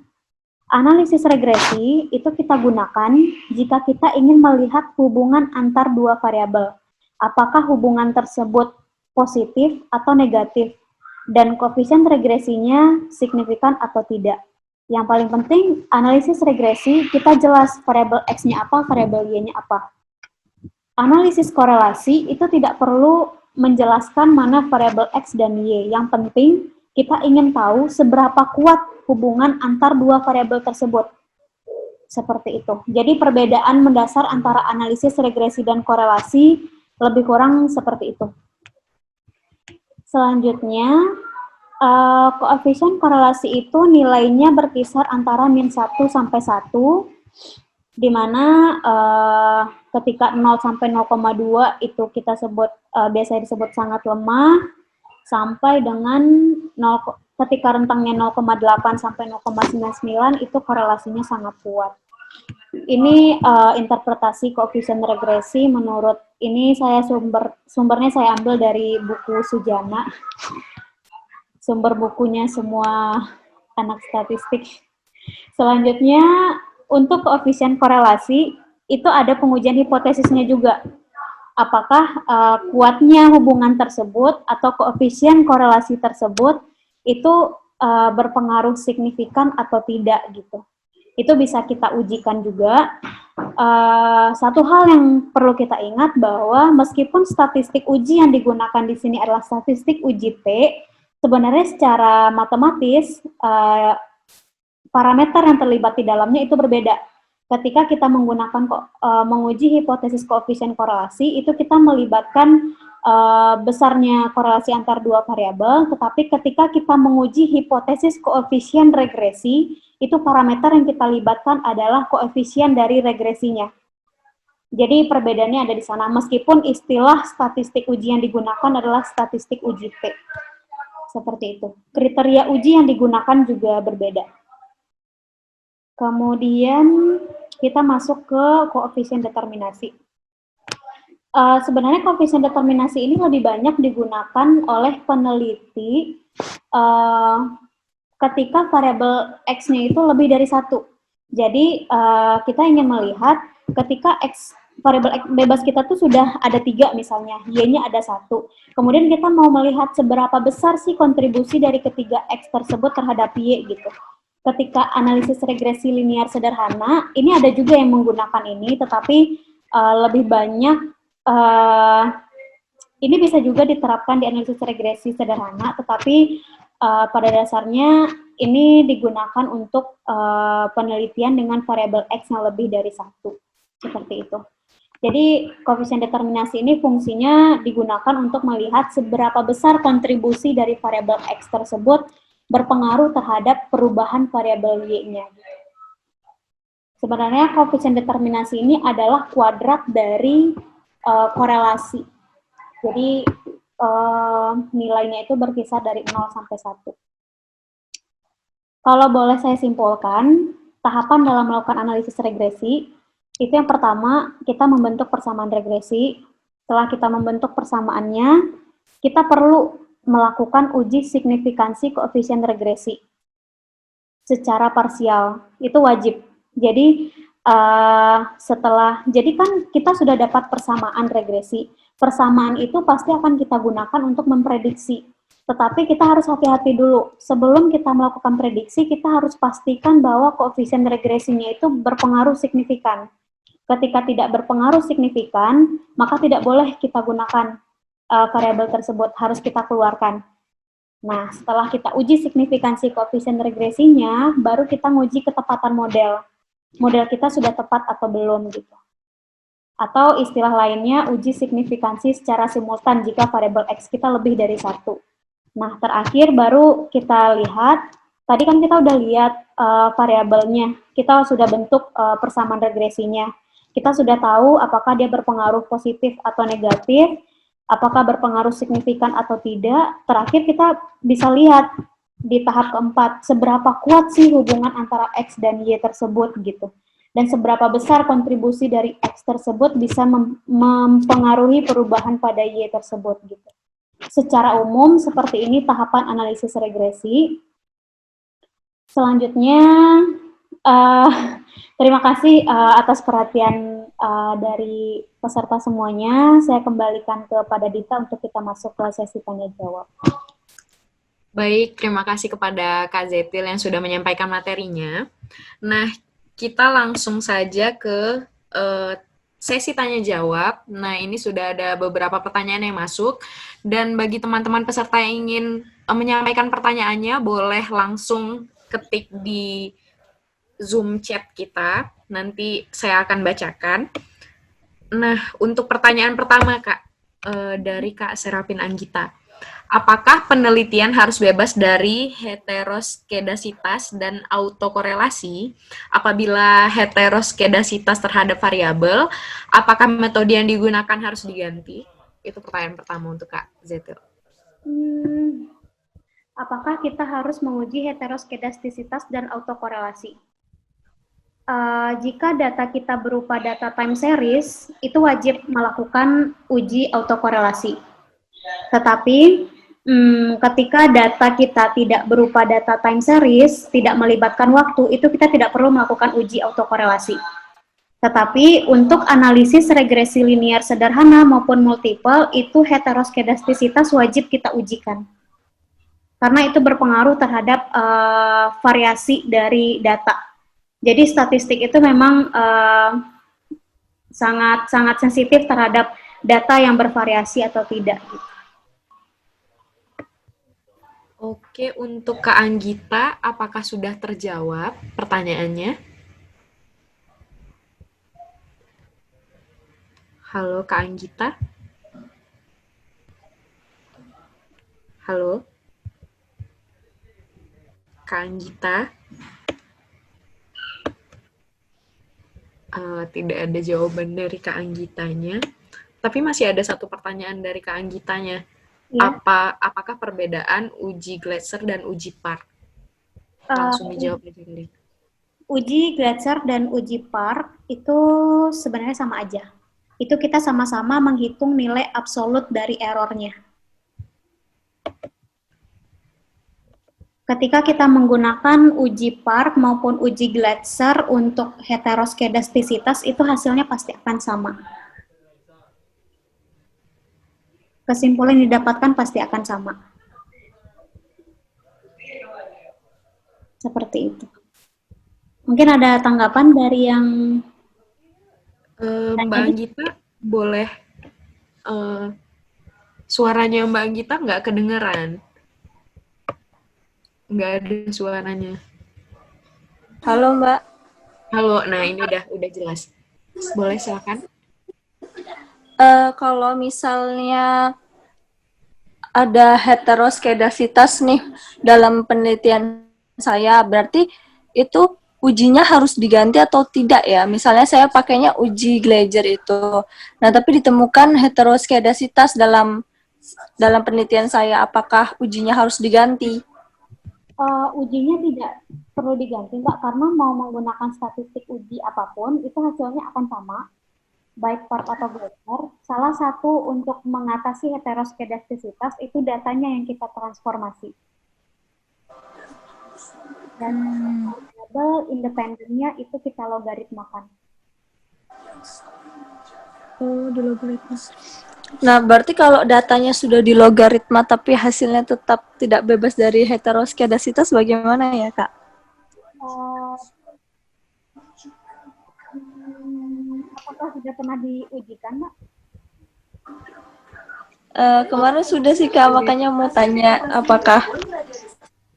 Analisis regresi itu kita gunakan jika kita ingin melihat hubungan antar dua variabel. Apakah hubungan tersebut positif atau negatif, dan koefisien regresinya signifikan atau tidak. Yang paling penting, analisis regresi, kita jelas variabel X-nya apa, variabel Y-nya apa. Analisis korelasi itu tidak perlu menjelaskan mana variabel X dan Y. Yang penting, kita ingin tahu seberapa kuat hubungan antar dua variabel tersebut. Seperti itu. Jadi perbedaan mendasar antara analisis regresi dan korelasi lebih kurang seperti itu. Selanjutnya, koefisien korelasi itu nilainya berkisar antara min 1 sampai 1, di mana ketika 0 sampai 0,2 itu kita sebut, biasanya disebut sangat lemah, sampai dengan ketika rentangnya 0,8 sampai 0,99 itu korelasinya sangat kuat. Ini interpretasi koefisien regresi menurut ini saya sumbernya saya ambil dari buku Sujana. Sumber bukunya semua anak statistik. Selanjutnya untuk koefisien korelasi itu ada pengujian hipotesisnya juga. Apakah kuatnya hubungan tersebut atau koefisien korelasi tersebut itu berpengaruh signifikan atau tidak gitu. Itu bisa kita ujikan juga. Satu hal yang perlu kita ingat bahwa meskipun statistik uji yang digunakan di sini adalah statistik uji T, sebenarnya secara matematis parameter yang terlibat di dalamnya itu berbeda. Ketika kita menggunakan menguji hipotesis koefisien korelasi, itu kita melibatkan besarnya korelasi antar dua variabel, tetapi ketika kita menguji hipotesis koefisien regresi, itu parameter yang kita libatkan adalah koefisien dari regresinya. Jadi perbedaannya ada di sana, meskipun istilah statistik uji yang digunakan adalah statistik uji T. Seperti itu. Kriteria uji yang digunakan juga berbeda. Kemudian kita masuk ke koefisien determinasi. Sebenarnya koefisien determinasi ini lebih banyak digunakan oleh peneliti ketika variabel X-nya itu lebih dari 1. Jadi kita ingin melihat ketika X variabel bebas kita tuh sudah ada 3 misalnya, Y-nya ada 1. Kemudian kita mau melihat seberapa besar sih kontribusi dari ketiga X tersebut terhadap Y gitu. Ketika analisis regresi linear sederhana, ini ada juga yang menggunakan ini, tetapi lebih banyak, ini bisa juga diterapkan di analisis regresi sederhana, tetapi pada dasarnya ini digunakan untuk penelitian dengan variabel X yang lebih dari 1, seperti itu. Jadi, koefisien determinasi ini fungsinya digunakan untuk melihat seberapa besar kontribusi dari variabel X tersebut berpengaruh terhadap perubahan variabel Y-nya. Sebenarnya koefisien determinasi ini adalah kuadrat dari korelasi. Jadi, nilainya itu berkisar dari 0 sampai 1. Kalau boleh saya simpulkan, tahapan dalam melakukan analisis regresi, itu yang pertama, kita membentuk persamaan regresi. Setelah kita membentuk persamaannya, kita perlu melakukan uji signifikansi koefisien regresi secara parsial. Itu wajib. Jadi, jadi kan kita sudah dapat persamaan regresi. Persamaan itu pasti akan kita gunakan untuk memprediksi. Tetapi kita harus hati-hati dulu. Sebelum kita melakukan prediksi, kita harus pastikan bahwa koefisien regresinya itu berpengaruh signifikan. Ketika tidak berpengaruh signifikan, maka tidak boleh kita gunakan variabel tersebut, harus kita keluarkan. Nah, setelah kita uji signifikansi koefisien regresinya, baru kita nguji ketepatan model. Model kita sudah tepat atau belum, gitu. Atau istilah lainnya, uji signifikansi secara simultan jika variabel X kita lebih dari 1. Nah, terakhir baru kita lihat, tadi kan kita udah lihat variabelnya, kita sudah bentuk persamaan regresinya. Kita sudah tahu apakah dia berpengaruh positif atau negatif, apakah berpengaruh signifikan atau tidak. Terakhir kita bisa lihat di tahap keempat, seberapa kuat sih hubungan antara X dan Y tersebut gitu. Dan seberapa besar kontribusi dari X tersebut bisa mempengaruhi perubahan pada Y tersebut gitu. Secara umum seperti ini tahapan analisis regresi. Selanjutnya, terima kasih atas perhatian dari peserta semuanya. Saya kembalikan kepada Dita untuk kita masuk ke sesi tanya jawab. Baik, terima kasih kepada Kak Zetil yang sudah menyampaikan materinya. Nah, kita langsung saja ke sesi tanya jawab. Nah, ini sudah ada beberapa pertanyaan yang masuk. Dan bagi teman-teman peserta yang ingin menyampaikan pertanyaannya, boleh langsung ketik di Zoom chat kita, nanti saya akan bacakan. Nah, untuk pertanyaan pertama, Kak, dari Kak Serapin Anggita. Apakah penelitian harus bebas dari heteroskedasitas dan autokorelasi? Apabila heteroskedasitas terhadap variabel, apakah metode yang digunakan harus diganti? Itu pertanyaan pertama untuk Kak Zetil. Apakah kita harus menguji heteroskedastisitas dan autokorelasi? Jika data kita berupa data time series, itu wajib melakukan uji autokorelasi. Tetapi, ketika data kita tidak berupa data time series, tidak melibatkan waktu, itu kita tidak perlu melakukan uji autokorelasi. Tetapi, untuk analisis regresi linear sederhana maupun multiple, itu heteroskedastisitas wajib kita ujikan. Karena itu berpengaruh terhadap variasi dari data. Jadi statistik itu memang sangat sensitif terhadap data yang bervariasi atau tidak. Gitu. Oke, untuk Kak Anggita, apakah sudah terjawab pertanyaannya? Halo Kak Anggita? Halo? Kak Anggita? Tidak ada jawaban dari Kak Anggitanya, tapi masih ada satu pertanyaan dari Kak Anggitanya. Ya. Apakah perbedaan uji Glatzer dan uji Park? Langsung dijawab aja kali. Uji Glatzer dan uji Park itu sebenarnya sama aja. Itu kita sama-sama menghitung nilai absolut dari errornya. Ketika kita menggunakan uji Park maupun uji Glatzer untuk heteroskedastisitas, itu hasilnya pasti akan sama. Kesimpulan yang didapatkan pasti akan sama. Seperti itu. Mungkin ada tanggapan dari yang Mbak Anggita, boleh suaranya Mbak Anggita nggak kedengeran? Nggak ada suaranya. Halo Mbak. Halo, nah ini udah jelas. Boleh silakan. Kalau misalnya ada heteroskedasitas nih dalam penelitian saya, berarti itu ujinya harus diganti atau tidak ya? Misalnya saya pakainya uji Gleiser itu. Nah, tapi ditemukan heteroskedasitas dalam penelitian saya, apakah ujinya harus diganti? Ujinya tidak perlu diganti, Mbak, karena mau menggunakan statistik uji apapun, itu hasilnya akan sama, baik Park atau Gleiser. Salah satu untuk mengatasi heteroskedastisitas itu datanya yang kita transformasi. Dan variabel independennya itu kita logaritmakan. Oh, di logaritma. Nah, berarti kalau datanya sudah di logaritma tapi hasilnya tetap tidak bebas dari heteroskedasitas, bagaimana ya, Kak? Apakah sudah pernah diujikan, Mbak? Kemarin sudah sih, Kak, makanya mau tanya apakah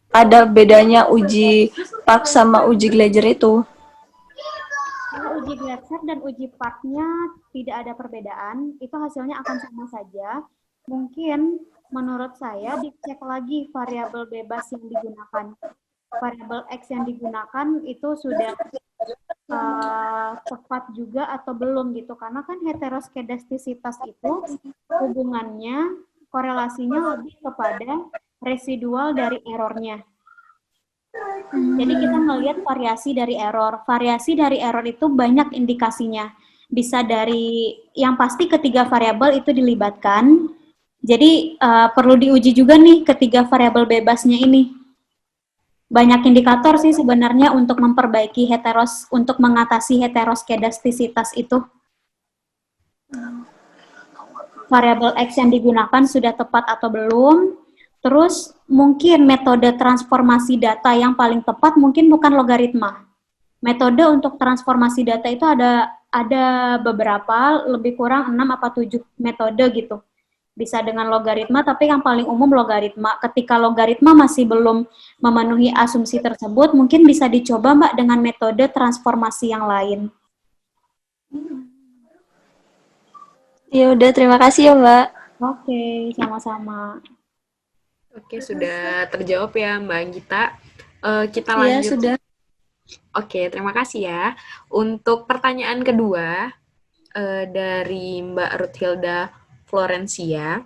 ada bedanya uji Park sama uji Gleiser itu. Kalau uji Glatzer dan uji Park-nya tidak ada perbedaan, itu hasilnya akan sama saja. Mungkin menurut saya dicek lagi variabel bebas yang digunakan. Variabel X yang digunakan itu sudah tepat juga atau belum gitu. Karena kan heteroskedastisitas itu hubungannya, korelasinya lebih kepada residual dari errornya. Jadi kita melihat variasi dari error. Variasi dari error itu banyak indikasinya. Bisa dari, yang pasti ketiga variabel itu dilibatkan. Jadi perlu diuji juga nih ketiga variabel bebasnya ini. Banyak indikator sih sebenarnya untuk memperbaiki untuk mengatasi heteroskedastisitas itu. Variabel X yang digunakan sudah tepat atau belum. Terus mungkin metode transformasi data yang paling tepat mungkin bukan logaritma. Metode untuk transformasi data itu ada beberapa, lebih kurang 6 atau 7 metode gitu. Bisa dengan logaritma, tapi yang paling umum logaritma. Ketika logaritma masih belum memenuhi asumsi tersebut, mungkin bisa dicoba Mbak dengan metode transformasi yang lain. Ya udah, terima kasih ya Mbak. Oke, sama-sama. Oke, sudah terjawab ya Mbak Anggita. Kita lanjut. Iya, sudah. Oke, terima kasih ya. Untuk pertanyaan kedua dari Mbak Ruthilda Florencia.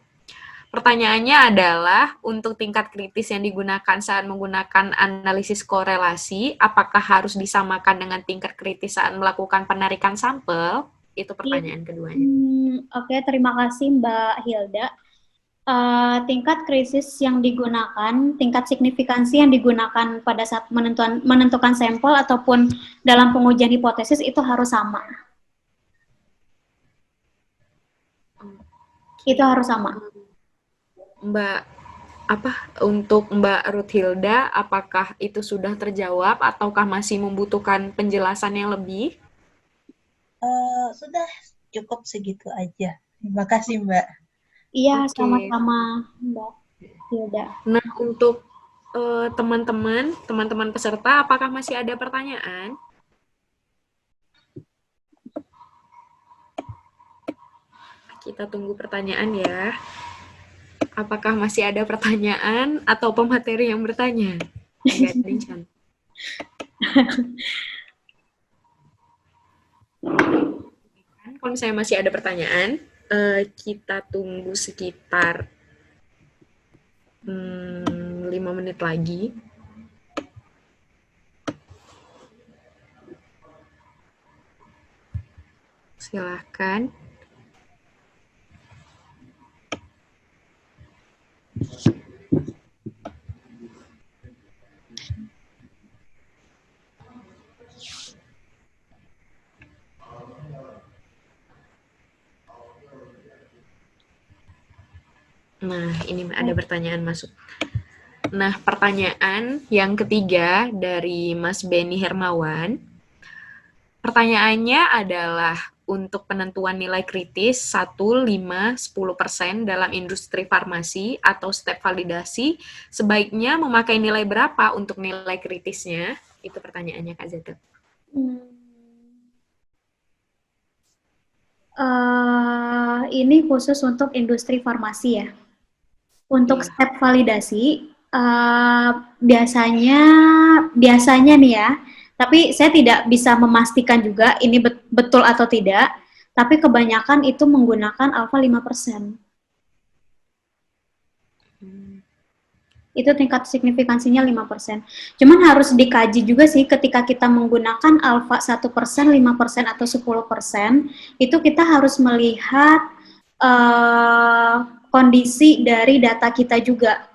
Pertanyaannya adalah, untuk tingkat kritis yang digunakan saat menggunakan analisis korelasi, apakah harus disamakan dengan tingkat kritis saat melakukan penarikan sampel? Itu pertanyaan keduanya. Oke, terima kasih Mbak Hilda. Tingkat krisis yang digunakan, tingkat signifikansi yang digunakan pada saat menentukan sampel ataupun dalam pengujian hipotesis itu harus sama. Itu harus sama. Untuk Mbak Ruthilda, apakah itu sudah terjawab ataukah masih membutuhkan penjelasan yang lebih? Sudah cukup segitu aja. Terima kasih Mbak. Iya, sama-sama Mbak Hilda. Nah, untuk teman-teman peserta, apakah masih ada pertanyaan? Kita tunggu pertanyaan ya. Apakah masih ada pertanyaan atau pemateri yang bertanya? Kalau misalnya masih ada pertanyaan, kita tunggu sekitar 5 menit lagi. Silahkan. Nah, ini ada pertanyaan masuk. Nah, pertanyaan yang ketiga dari Mas Beni Hermawan. Pertanyaannya adalah untuk penentuan nilai kritis 1, 5, 10% dalam industri farmasi atau step validasi, sebaiknya memakai nilai berapa untuk nilai kritisnya? Itu pertanyaannya Kak Zeta. Ini khusus untuk industri farmasi ya. Untuk step validasi, biasanya nih ya, tapi saya tidak bisa memastikan juga ini betul atau tidak, tapi kebanyakan itu menggunakan alfa 5%. Itu tingkat signifikansinya 5%. Cuman harus dikaji juga sih ketika kita menggunakan alfa 1%, 5%, atau 10%, itu kita harus melihat kondisi dari data kita juga.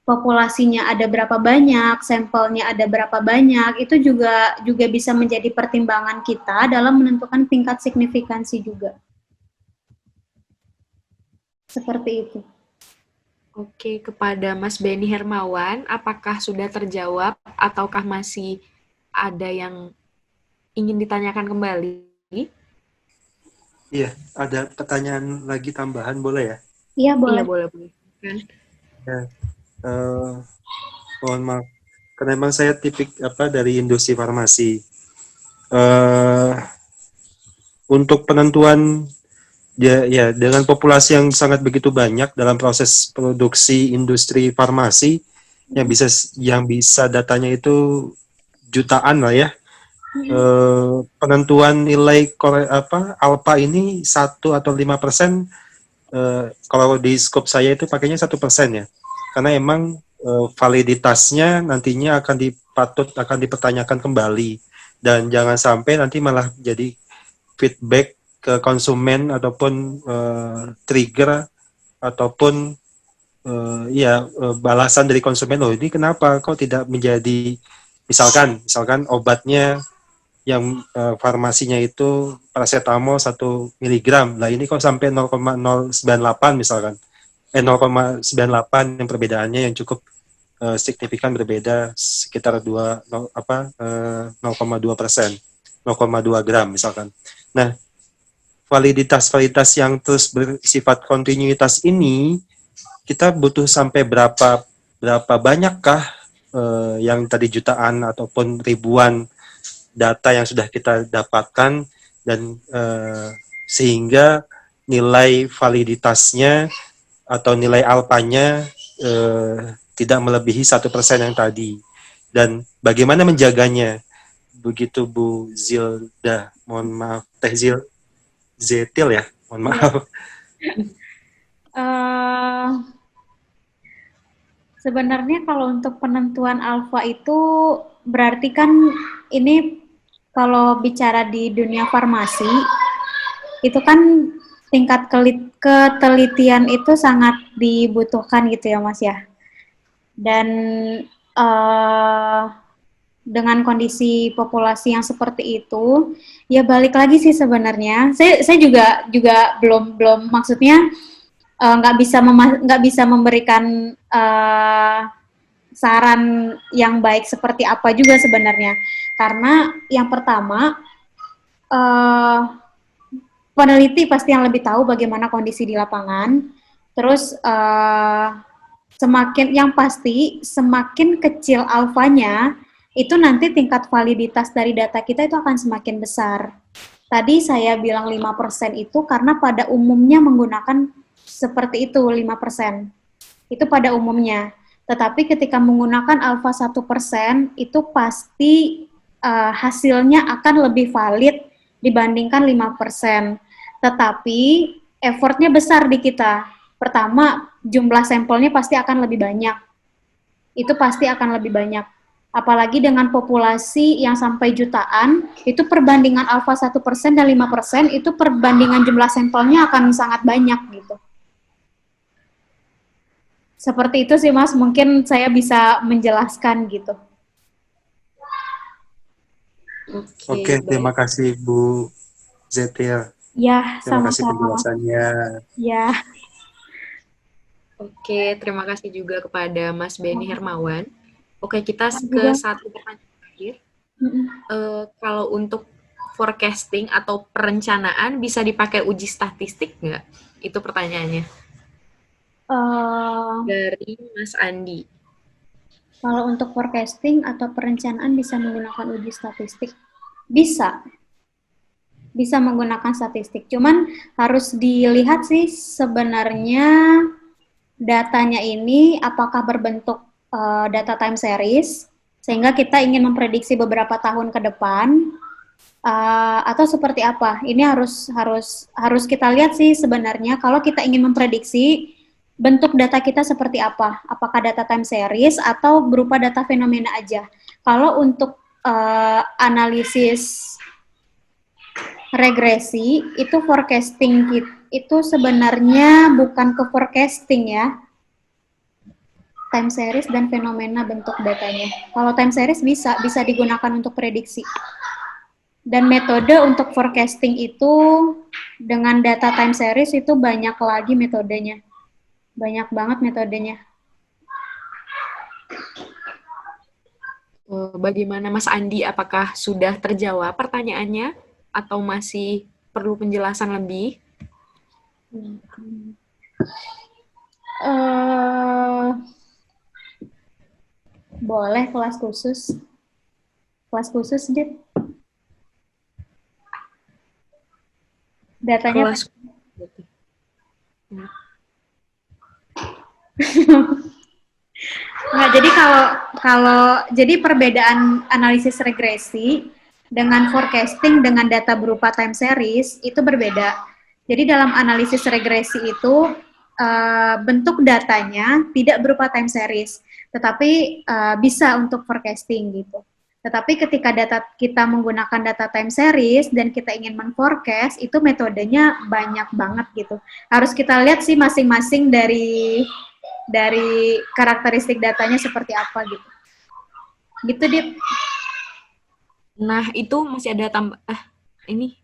Populasinya ada berapa banyak, sampelnya ada berapa banyak, itu juga bisa menjadi pertimbangan kita dalam menentukan tingkat signifikansi juga. Seperti itu. Oke, kepada Mas Beni Hermawan, apakah sudah terjawab ataukah masih ada yang ingin ditanyakan kembali? Iya, ada pertanyaan lagi tambahan, boleh ya? Iya, boleh. Iya, boleh. Kan? Ya, mohon maaf, karena memang saya tipik dari industri farmasi. Untuk penentuan ya dengan populasi yang sangat begitu banyak dalam proses produksi industri farmasi yang bisa datanya itu jutaan lah ya. Penentuan nilai alpha ini 1 atau 5%, kalau di scope saya itu pakainya 1% ya, karena emang validitasnya nantinya akan dipertanyakan kembali, dan jangan sampai nanti malah jadi feedback ke konsumen ataupun trigger ataupun balasan dari konsumen, loh ini kenapa kok tidak menjadi, misalkan obatnya yang farmasinya itu paracetamol 1 mg, lah ini kok sampai 0,098 misalkan, 0,98 yang perbedaannya yang cukup signifikan, berbeda sekitar 0,2%, 0,2 gram misalkan. Nah, validitas yang terus bersifat kontinuitas ini, kita butuh sampai berapa banyakkah yang tadi jutaan ataupun ribuan data yang sudah kita dapatkan, dan sehingga nilai validitasnya atau nilai alpanya tidak melebihi 1% yang tadi, dan bagaimana menjaganya, begitu Bu Zilda, mohon maaf, Teh Zetil ya, mohon maaf. Sebenarnya kalau untuk penentuan alfa itu berarti kan ini kalau bicara di dunia farmasi, itu kan tingkat ketelitian itu sangat dibutuhkan gitu ya Mas ya. Dan dengan kondisi populasi yang seperti itu, ya balik lagi sih sebenarnya. Saya juga belum maksudnya nggak bisa memberikan saran yang baik seperti apa juga sebenarnya. Karena yang pertama, peneliti pasti yang lebih tahu bagaimana kondisi di lapangan. Terus semakin kecil alfanya, itu nanti tingkat validitas dari data kita itu akan semakin besar. Tadi saya bilang 5% itu karena pada umumnya menggunakan seperti itu, 5%. Itu pada umumnya. Tetapi ketika menggunakan alfa 1%, itu pasti hasilnya akan lebih valid dibandingkan 5%. Tetapi effortnya besar di kita. Pertama, jumlah sampelnya pasti akan lebih banyak. Itu pasti akan lebih banyak. Apalagi dengan populasi yang sampai jutaan, itu perbandingan alfa 1% dan 5%, itu perbandingan jumlah sampelnya akan sangat banyak gitu. Seperti itu sih Mas, mungkin saya bisa menjelaskan gitu. Oke, terima kasih Bu Zetil. Ya, terima kasih sama-sama. penjelasannya. Ya. Oke, terima kasih juga kepada Mas Benny Hermawan. Oke, kita ke Juga. satu pertanyaan terakhir. Kalau untuk forecasting atau perencanaan bisa dipakai uji statistik nggak? Itu pertanyaannya. Dari Mas Andi. Kalau untuk forecasting atau perencanaan bisa menggunakan uji statistik? Bisa. Bisa menggunakan statistik. Cuman harus dilihat sih sebenarnya datanya ini apakah berbentuk data time series, sehingga kita ingin memprediksi beberapa tahun ke depan, atau seperti apa. Ini harus kita lihat sih sebenarnya kalau kita ingin memprediksi bentuk data kita seperti apa, apakah data time series atau berupa data fenomena aja. Kalau untuk analisis regresi, itu forecasting itu sebenarnya bukan ke forecasting ya, time series dan fenomena bentuk datanya. Kalau time series bisa digunakan untuk prediksi. Dan metode untuk forecasting itu dengan data time series itu banyak lagi metodenya. Banyak banget metodenya. Bagaimana Mas Andi, apakah sudah terjawab pertanyaannya atau masih perlu penjelasan lebih? Boleh kelas khusus. Kelas khusus, Dit. Datanya kelas. Nah, jadi jadi perbedaan analisis regresi dengan forecasting dengan data berupa time series itu berbeda. Jadi dalam analisis regresi itu bentuk datanya tidak berupa time series, tetapi bisa untuk forecasting gitu. Tetapi ketika data kita menggunakan data time series dan kita ingin men-forecast, itu metodenya banyak banget gitu. Harus kita lihat sih masing-masing dari karakteristik datanya seperti apa gitu. Gitu, Dit. Nah, itu masih ada ini.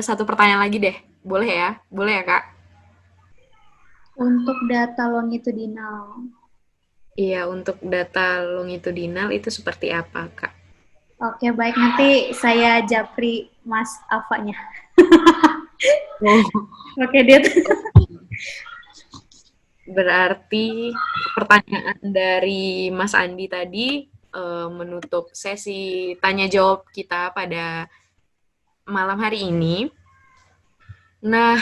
Satu pertanyaan lagi deh. Boleh ya? Boleh ya, Kak? Untuk data longitudinal. Iya, untuk data longitudinal itu seperti apa, Kak? Oke, baik. Nanti saya japri Mas Afanya. Oke, Dit. Berarti pertanyaan dari Mas Andi tadi menutup sesi tanya-jawab kita pada malam hari ini. Nah,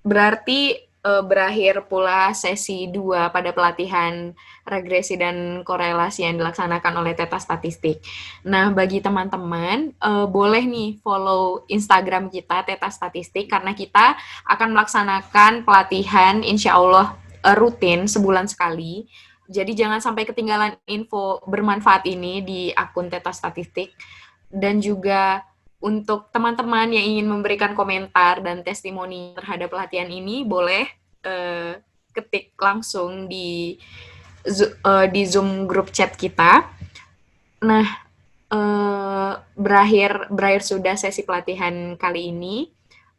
berarti berakhir pula sesi 2 pada pelatihan regresi dan korelasi yang dilaksanakan oleh Teta Statistik. Nah, bagi teman-teman, boleh nih follow Instagram kita, Teta Statistik, karena kita akan melaksanakan pelatihan insya Allah rutin sebulan sekali. Jadi jangan sampai ketinggalan info bermanfaat ini di akun Teta Statistik. Dan juga untuk teman-teman yang ingin memberikan komentar dan testimoni terhadap pelatihan ini, boleh ketik langsung di Zoom grup chat kita. Nah, berakhir sudah sesi pelatihan kali ini.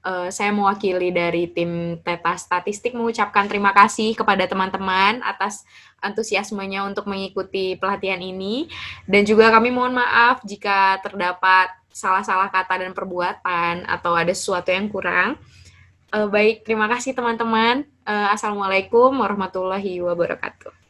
Saya mewakili dari tim Teta Statistik mengucapkan terima kasih kepada teman-teman atas antusiasmenya untuk mengikuti pelatihan ini. Dan juga kami mohon maaf jika terdapat salah-salah kata dan perbuatan atau ada sesuatu yang kurang. Baik, terima kasih teman-teman. Assalamualaikum warahmatullahi wabarakatuh.